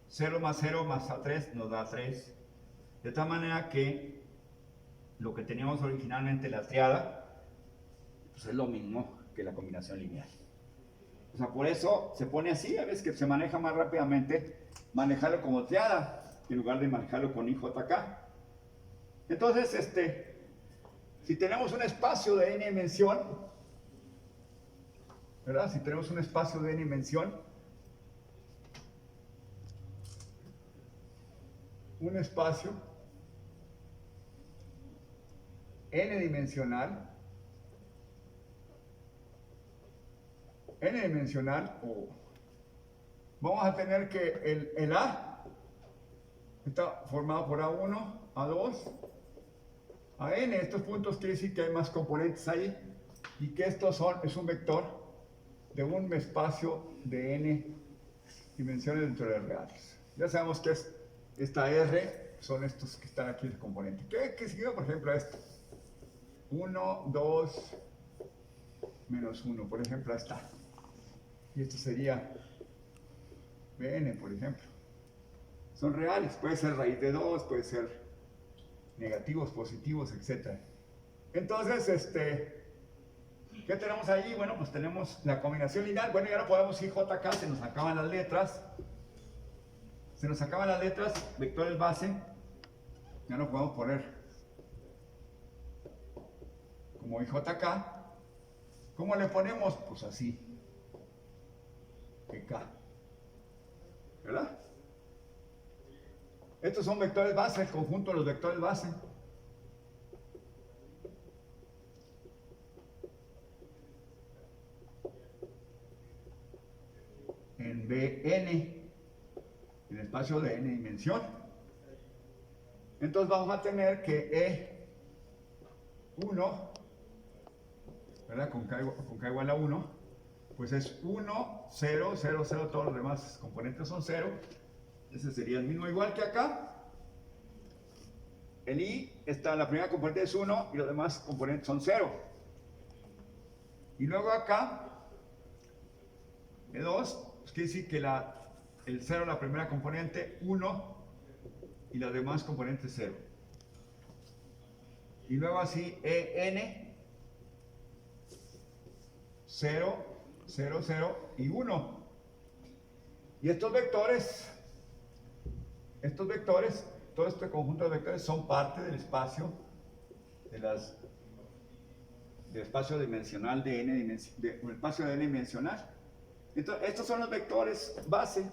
S1: 0 más 0 más A3 nos da 3. De tal manera que lo que teníamos originalmente la triada, pues es lo mismo que la combinación lineal. O sea, por eso se pone así, a veces que se maneja más rápidamente, manejarlo como triada, en lugar de manejarlo con IJK. Entonces, si tenemos un espacio de n dimensión, ¿verdad? Si tenemos un espacio de n dimensión, un espacio n dimensional, vamos a tener que el A está formado por A1, A2, a n. Estos puntos quiere decir que hay más componentes ahí y que es un vector de un espacio de n dimensiones dentro de reales. Ya sabemos que es esta R, son estos que están aquí el componente. ¿Qué significa, por ejemplo, esto? 1, 2, menos 1, por ejemplo, ahí está. Y esto sería Bn, por ejemplo. Son reales, puede ser raíz de 2, puede ser negativos, positivos, etc. Entonces, ¿qué tenemos ahí? Bueno, pues tenemos la combinación lineal. Bueno, ya no podemos ir JK, se nos acaban las letras. Vectores base. Ya no podemos poner como IJK. ¿Cómo le ponemos? Pues así. K. ¿Verdad? Estos son vectores base, el conjunto de los vectores base. En Bn, en el espacio de n dimensión. Entonces vamos a tener que E1, ¿verdad? Con K igual a 1, pues es 1, 0, 0, 0, todos los demás componentes son 0. Ese sería el mismo igual que acá. El i está, la primera componente es 1 y los demás componentes son 0. Y luego acá, E2, pues quiere decir que el 0 la primera componente, 1 y las demás componentes 0. Y luego así, En, 0, 0, 0 y 1. Y estos vectores, todo este conjunto de vectores son parte del espacio, del espacio dimensional de n, el espacio de n dimensional. Entonces, estos son los vectores base.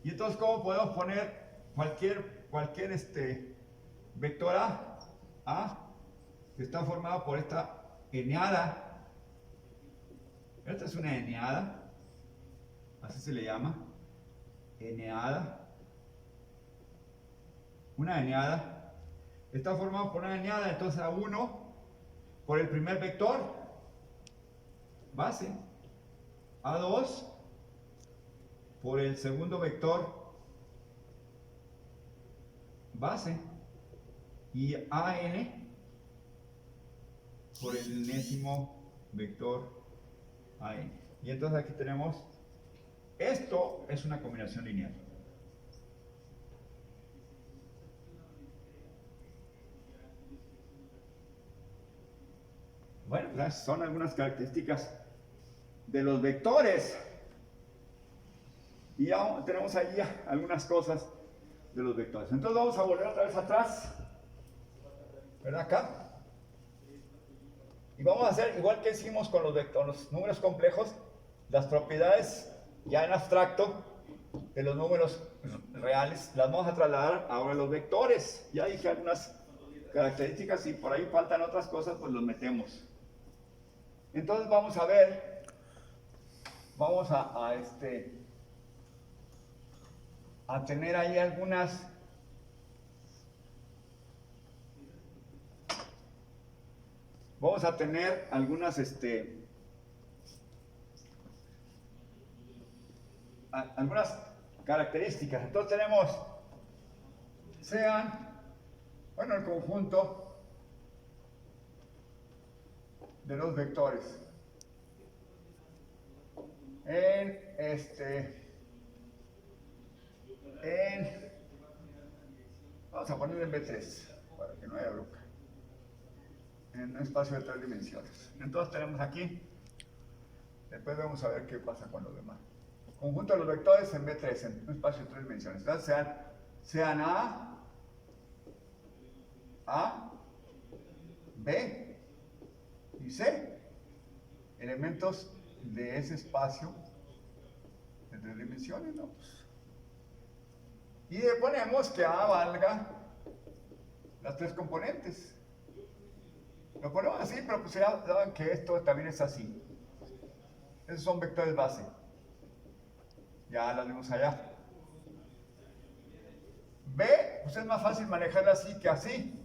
S1: Y entonces, ¿cómo podemos poner cualquier vector A, que está formado por esta eneada? Esta es una eneada, así se le llama, eneada. Una eneada está formado por una eneada, entonces A1 por el primer vector base, A2 por el segundo vector base y AN por el enésimo vector AN. Y entonces aquí tenemos, esto es una combinación lineal. Bueno, esas son algunas características de los vectores. Y ya tenemos ahí algunas cosas de los vectores. Entonces vamos a volver otra vez atrás, ¿verdad? Acá. Y vamos a hacer igual que hicimos con los números complejos, las propiedades ya en abstracto de los números reales, las vamos a trasladar ahora a los vectores. Ya dije algunas características y por ahí faltan otras cosas, pues los metemos. Entonces vamos a ver, vamos a tener ahí algunas algunas características. Entonces tenemos el conjunto de los vectores vamos a ponerle en B3 para que no haya bronca, en un espacio de 3 dimensiones. Entonces tenemos aquí, después vamos a ver qué pasa con los demás. Conjunto de los vectores en B3, en un espacio de 3 dimensiones. Entonces sean A, B y C, elementos de ese espacio de 3 dimensiones, ¿no? Y le ponemos que A valga las 3 componentes. Lo ponemos así, pero pues ya saben que esto también es así. Esos son vectores base. Ya lo vimos allá. B, pues es más fácil manejarla así que así.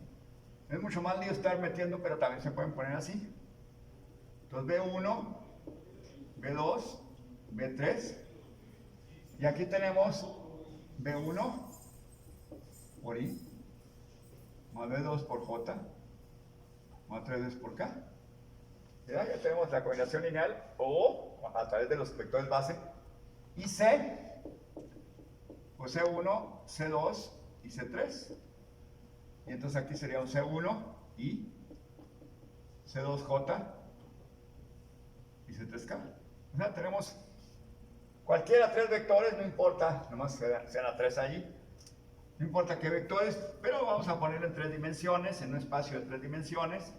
S1: Es mucho más lío estar metiendo, pero también se pueden poner así. Entonces B1, B2, B3. Y aquí tenemos B1 por I, más B2 por J, más 3 por K. Ya tenemos la combinación lineal o a través de los vectores base. Y C, pues C1, C2 y C3. Y entonces aquí sería un C1 y C2J y C3K. O sea, tenemos cualquiera 3 vectores, no importa, nomás sean a 3 allí. No importa qué vectores, pero vamos a ponerlo en 3 dimensiones, en un espacio de 3 dimensiones.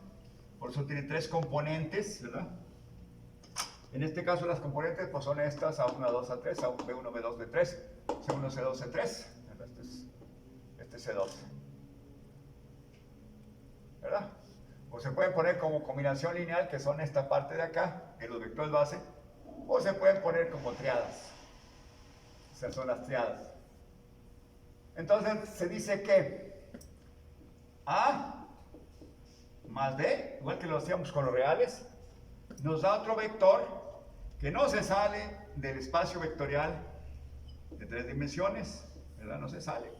S1: Por eso tiene 3 componentes, ¿verdad? En este caso las componentes pues son estas, A1, A2, A3, B1, B2, B3, C1, C2, C3. Este es C2. ¿Verdad? O se pueden poner como combinación lineal, que son esta parte de acá, de los vectores base, o se pueden poner como triadas. Esas son las triadas. Entonces se dice que A más B, igual que lo hacíamos con los reales, nos da otro vector que no se sale del espacio vectorial de 3 dimensiones, ¿verdad? No se sale.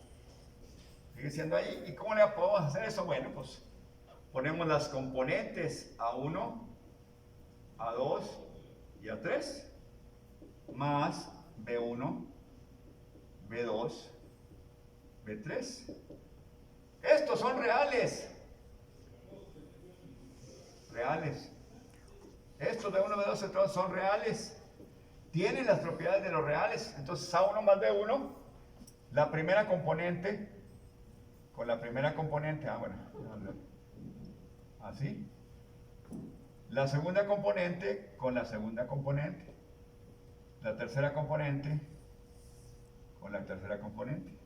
S1: Sigue siendo ahí. ¿Y cómo le podemos hacer eso? Bueno, pues ponemos las componentes A1, A2 y A3 más B1, B2, B3. Estos son reales. Reales. Estos B1, B2, B3 son reales. Tienen las propiedades de los reales. Entonces A1 más B1, la primera componente con la primera componente, bueno, así. La segunda componente con la segunda componente. La tercera componente con la tercera componente.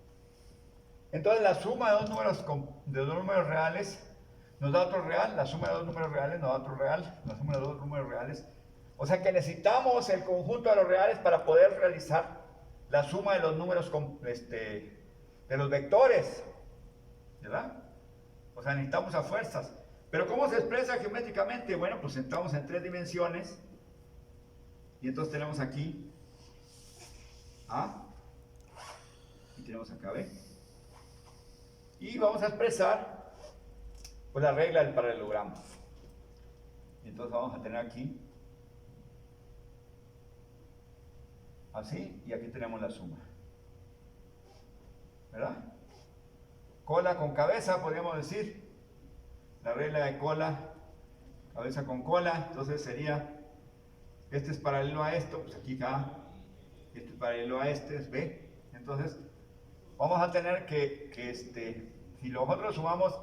S1: Entonces la suma de dos números reales nos da otro real, la suma de dos números reales nos da otro real, la suma de dos números reales. O sea que necesitamos el conjunto de los reales para poder realizar la suma de los números de los vectores, ¿verdad? O sea, necesitamos a fuerzas. Pero ¿cómo se expresa geométricamente? Bueno, pues estamos en 3 dimensiones y entonces tenemos aquí A y tenemos acá B. Y vamos a expresar pues la regla del paralelogramo. Y entonces vamos a tener aquí así, y aquí tenemos la suma, ¿verdad? Cola con cabeza, podríamos decir. La regla de cola, cabeza con cola, entonces sería, este es paralelo a esto, pues aquí A, este es paralelo a este, es B. Entonces, vamos a tener si nosotros sumamos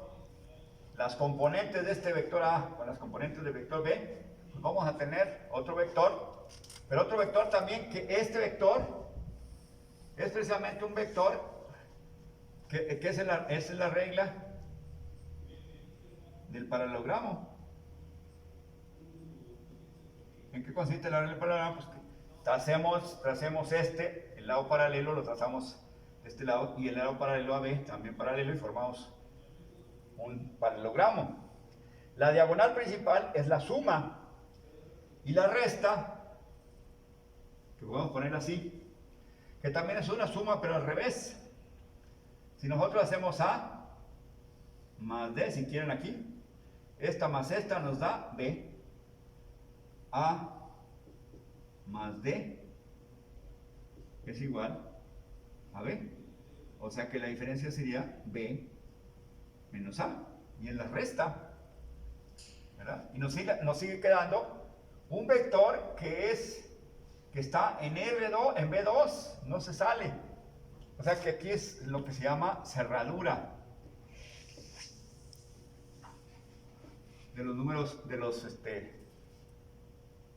S1: las componentes de este vector A con las componentes del vector B, pues vamos a tener otro vector, pero otro vector también, que este vector es precisamente un vector que esa es la regla del paralelogramo. ¿En qué consiste la regla del paralelogramo? Pues que tracemos el lado paralelo, lo trazamos de este lado, y el lado paralelo a B también paralelo, y formamos un paralelogramo. La diagonal principal es la suma, y la resta, que podemos poner así, que también es una suma pero al revés. Si nosotros hacemos A más D, si quieren aquí, esta más esta nos da B. A más D es igual a B. O sea que la diferencia sería B menos A. Y en la resta, ¿verdad? Y nos sigue quedando un vector que está en R2, en B2, no se sale. O sea que aquí es lo que se llama cerradura de los números,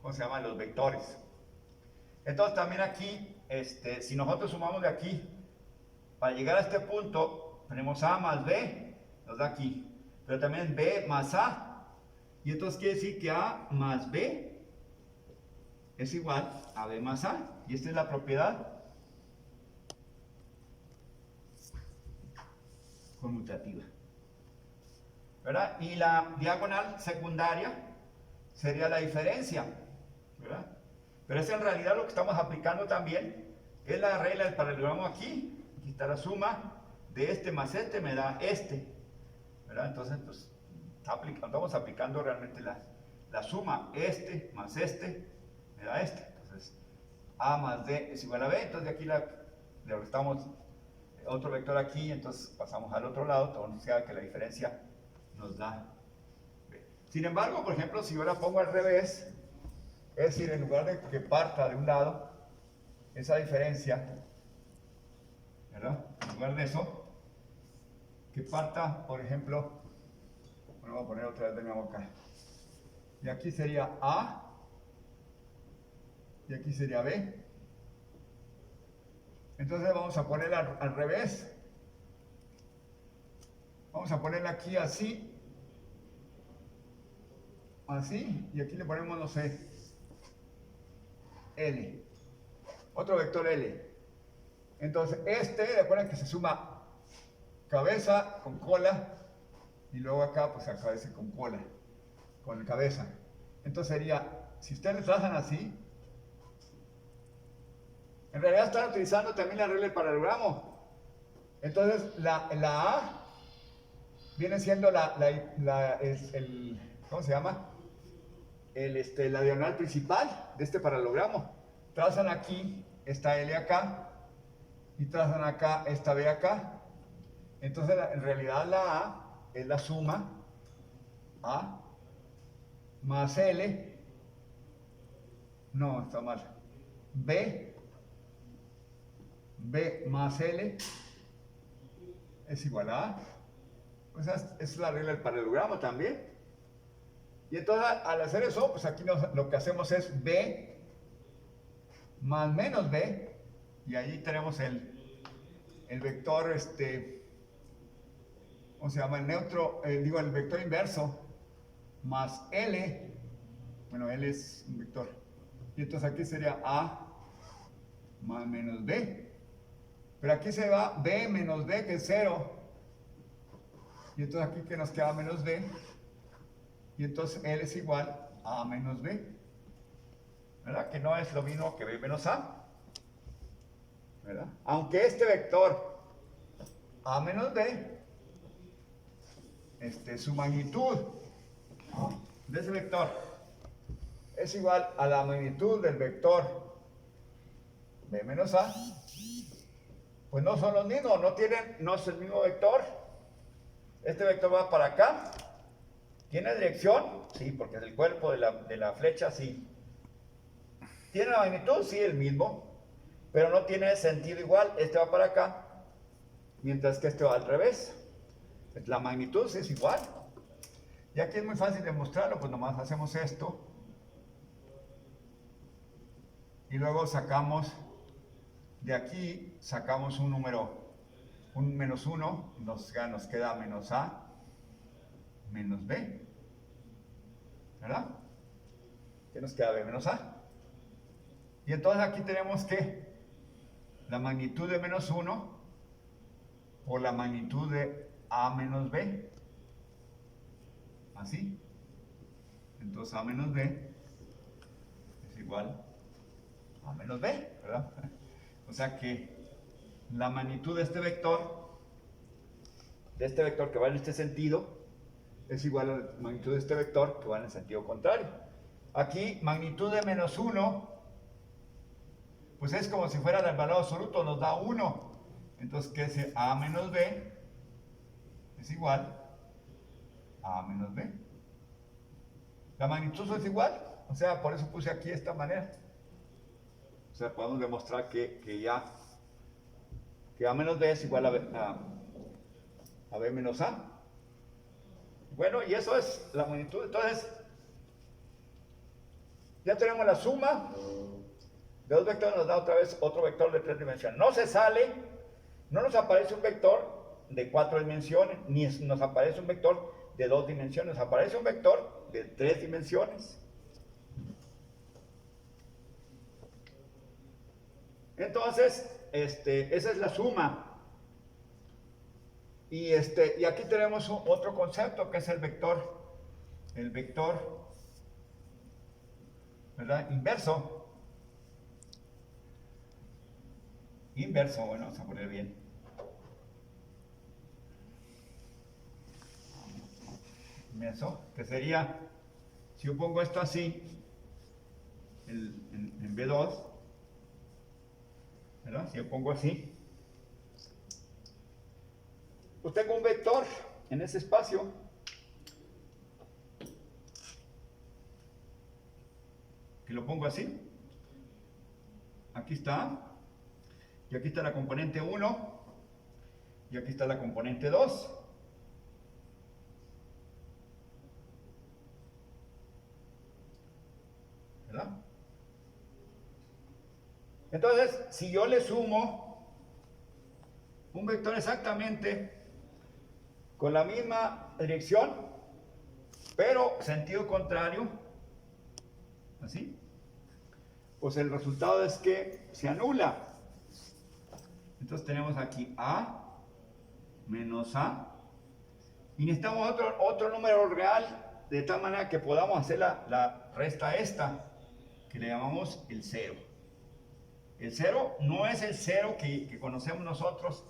S1: ¿cómo se llama? Los vectores. Entonces también aquí, si nosotros sumamos de aquí, para llegar a este punto, tenemos A más B, nos da aquí, pero también B más A, y entonces quiere decir que A más B es igual a B más A, y esta es la propiedad conmutativa, ¿verdad? Y la diagonal secundaria sería la diferencia, ¿verdad? Pero es en realidad lo que estamos aplicando también, es la regla del paralelogramo aquí. Aquí está la suma de este más este me da este, ¿verdad? Entonces, pues, estamos aplicando realmente la suma, este más este me da este. Entonces, A más D es igual a B, entonces de aquí le restamos otro vector aquí, entonces pasamos al otro lado, o sea que la diferencia nos da B. Sin embargo, por ejemplo, si yo la pongo al revés, es decir, en lugar de que parta de un lado, esa diferencia, ¿verdad? En lugar de eso, que parta, por ejemplo, bueno, voy a poner otra vez de nuevo acá. Y aquí sería A, y aquí sería B. Entonces vamos a ponerla al revés. Vamos a ponerla aquí así, así, y aquí le ponemos, no sé, L, otro vector L. Entonces recuerden que se suma cabeza con cola, y luego acá pues a cabeza con cola, con cabeza. Entonces sería, si ustedes trazan así, En realidad están utilizando también la regla del paralelogramo. Entonces, la A viene siendo ¿cómo se llama? La diagonal principal de este paralelogramo. Trazan aquí esta L acá y trazan acá esta B acá. Entonces, en realidad la A es la suma A más L. No, está mal. B más L es igual a A. Pues es la regla del paralelogramo también. Y entonces al hacer eso, pues aquí lo que hacemos es B más menos B. Y ahí tenemos el vector, ¿cómo se llama? El neutro, el vector inverso más L. Bueno, L es un vector. Y entonces aquí sería A más menos B. Pero aquí se va B menos B, que es 0. Y entonces aquí que nos queda menos B. Y entonces L es igual a menos B. ¿Verdad? Que no es lo mismo que B menos A. ¿Verdad? Aunque este vector A menos B, su magnitud de ese vector es igual a la magnitud del vector B menos A, pues no son los mismos, no es el mismo vector. Este vector va para acá. ¿Tiene dirección? Sí, porque es el cuerpo de la flecha, sí. ¿Tiene la magnitud? Sí, el mismo. Pero no tiene sentido igual. Este va para acá, mientras que este va al revés. La magnitud sí es igual. Y aquí es muy fácil demostrarlo, pues nomás hacemos esto. Y luego sacamos, de aquí sacamos un número, un menos 1, nos queda menos A menos B, ¿verdad? ¿Qué nos queda? B menos A. Y entonces aquí tenemos que la magnitud de menos 1 por la magnitud de A menos B, así. Entonces A menos B es igual a menos B, ¿verdad? O sea que la magnitud de este vector que va en este sentido, es igual a la magnitud de este vector que va en el sentido contrario. Aquí, magnitud de menos 1, pues es como si fuera el valor absoluto, nos da 1. Entonces, ¿qué es A menos B? Es igual a A menos B. La magnitud es igual, o sea, por eso puse aquí de esta manera. O sea, podemos demostrar que A menos B es igual a B menos A. Bueno, y eso es la magnitud. Entonces, ya tenemos la suma de dos vectores, nos da otra vez otro vector de 3 dimensiones. No nos aparece un vector de 4 dimensiones, ni nos aparece un vector de 2 dimensiones, nos aparece un vector de 3 dimensiones. Entonces, esa es la suma. Y aquí tenemos otro concepto que es el vector, ¿verdad? Inverso, bueno, vamos a poner bien. Inverso, que sería, si yo pongo esto así, en B2, ¿verdad? Si yo pongo así, pues tengo un vector en ese espacio que lo pongo así. Aquí está. Y aquí está la componente 1. Y aquí está la componente 2. ¿Verdad? Entonces, si yo le sumo un vector exactamente con la misma dirección, pero sentido contrario, así, pues el resultado es que se anula. Entonces tenemos aquí A menos A, y necesitamos otro número real, de tal manera que podamos hacer la resta esta, que le llamamos el 0. El cero no es el cero que conocemos nosotros,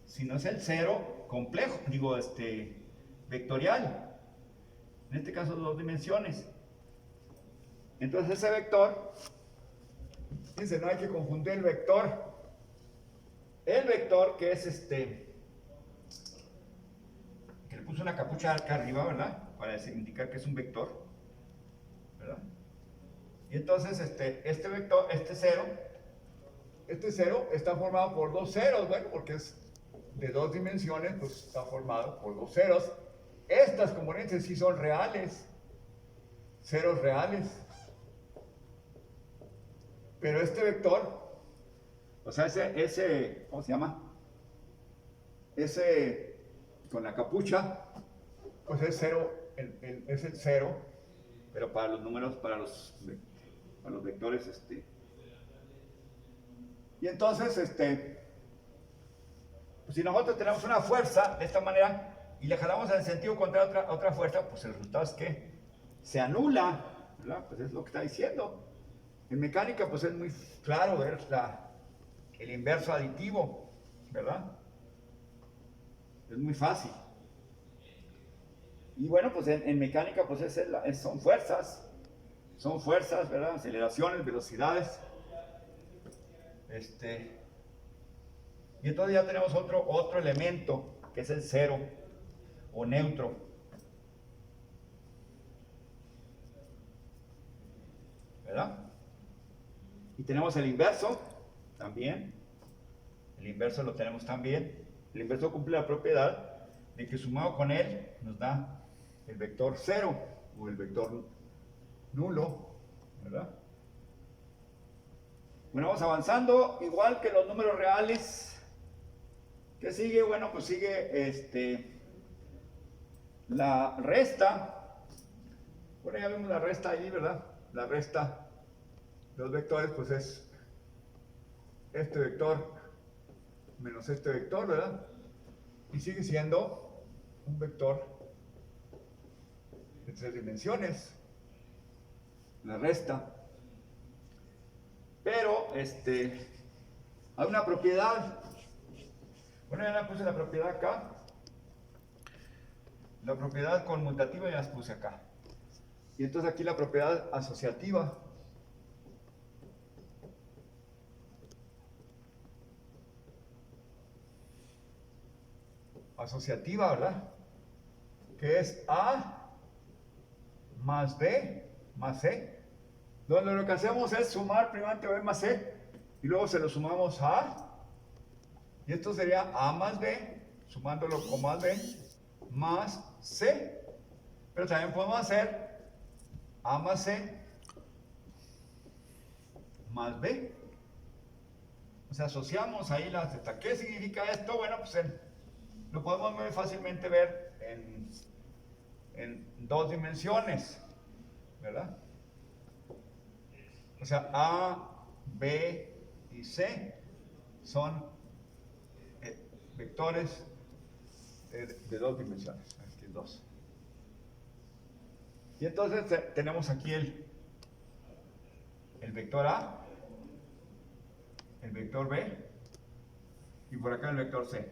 S1: sino es el cero complejo, vectorial. En este caso, dos dimensiones. Entonces ese vector, fíjense, no hay que confundir el vector. El vector que es que le puse una capucha acá arriba, ¿verdad? Para indicar que es un vector, ¿verdad? Y entonces este vector, este cero está formado por dos ceros, bueno, porque es de dos dimensiones, pues está formado por dos ceros. Estas componentes sí son reales, ceros reales. Pero este vector, o sea, ¿cómo se llama? Ese con la capucha, pues es cero, es el cero, pero para los números, para los vectores, Y entonces, pues si nosotros tenemos una fuerza de esta manera y le jalamos en el sentido contrario a otra fuerza, pues el resultado es que se anula, ¿verdad? Pues es lo que está diciendo. En mecánica, pues es muy claro ver el inverso aditivo, ¿verdad? Es muy fácil. Y bueno, pues en mecánica, pues son fuerzas, ¿verdad? Aceleraciones, velocidades. Y entonces ya tenemos otro elemento, que es el cero, o neutro. ¿Verdad? Y tenemos el inverso, también. El inverso lo tenemos también. El inverso cumple la propiedad de que sumado con él nos da el vector cero, o el vector nulo, ¿verdad? Bueno, vamos avanzando, igual que los números reales. ¿Qué sigue? Bueno, pues sigue la resta. Bueno, ya vemos la resta ahí, ¿verdad? La resta de los vectores, pues es este vector menos este vector, ¿verdad? Y sigue siendo un vector de tres dimensiones, la resta. Pero, hay una propiedad. Bueno, ya la puse la propiedad acá. La propiedad conmutativa ya las puse acá. Y entonces aquí la propiedad asociativa. Asociativa, ¿verdad? Que es A más B más C. Donde lo que hacemos es sumar primeramente B más C y luego se lo sumamos a A. Y esto sería A más B, sumándolo con más B, más C. Pero también podemos hacer A más C más B. O sea, asociamos ahí las zeta. ¿Qué significa esto? Bueno, pues lo podemos muy fácilmente ver en dos dimensiones, ¿verdad? O sea, A, B y C son vectores de dos dimensiones. Aquí dos. Y entonces tenemos aquí el vector A, el vector B y por acá el vector C.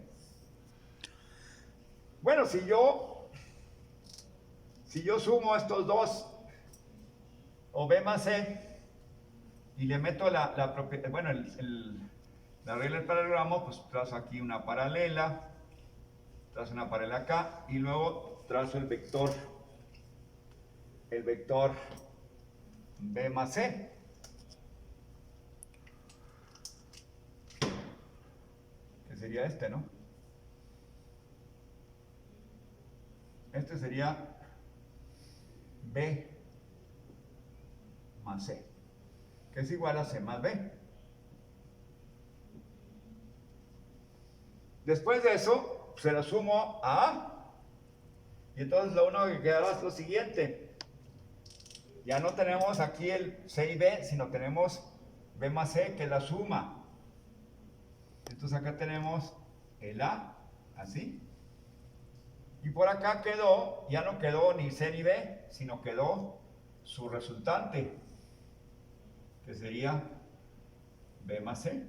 S1: Bueno, si yo sumo estos dos, o B más C, y le meto la propiedad, bueno, la regla del paralelogramo, pues trazo aquí una paralela, trazo una paralela acá, y luego trazo el vector B más C. Que sería este, ¿no? Este sería B más C, que es igual a C más B. Después de eso, se lo sumo a A, y entonces lo único que quedará es lo siguiente. Ya no tenemos aquí el C y B, sino tenemos B más C, que es la suma. Entonces acá tenemos el A, así. Y por acá ya no quedó ni C ni B, sino quedó su resultante, que sería B más C.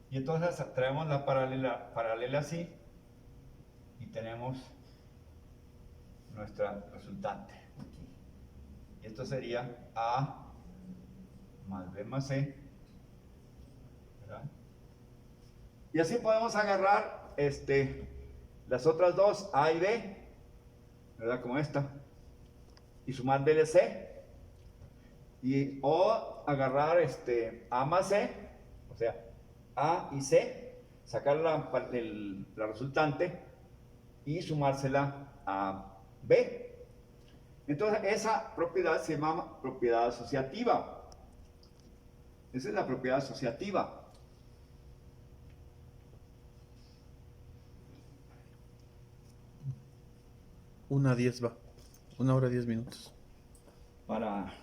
S1: Y entonces traemos la paralela así y tenemos nuestra resultante aquí. Y esto sería A más B más C, ¿verdad? Y así podemos agarrar las otras dos, A y B, ¿verdad? Como esta, y sumar B de C. O agarrar A más C, o sea, A y C, sacar la resultante y sumársela a B. Entonces, esa propiedad se llama propiedad asociativa. Esa es la propiedad asociativa.
S2: 1:10 va. 1 hora 10 minutos.
S1: Para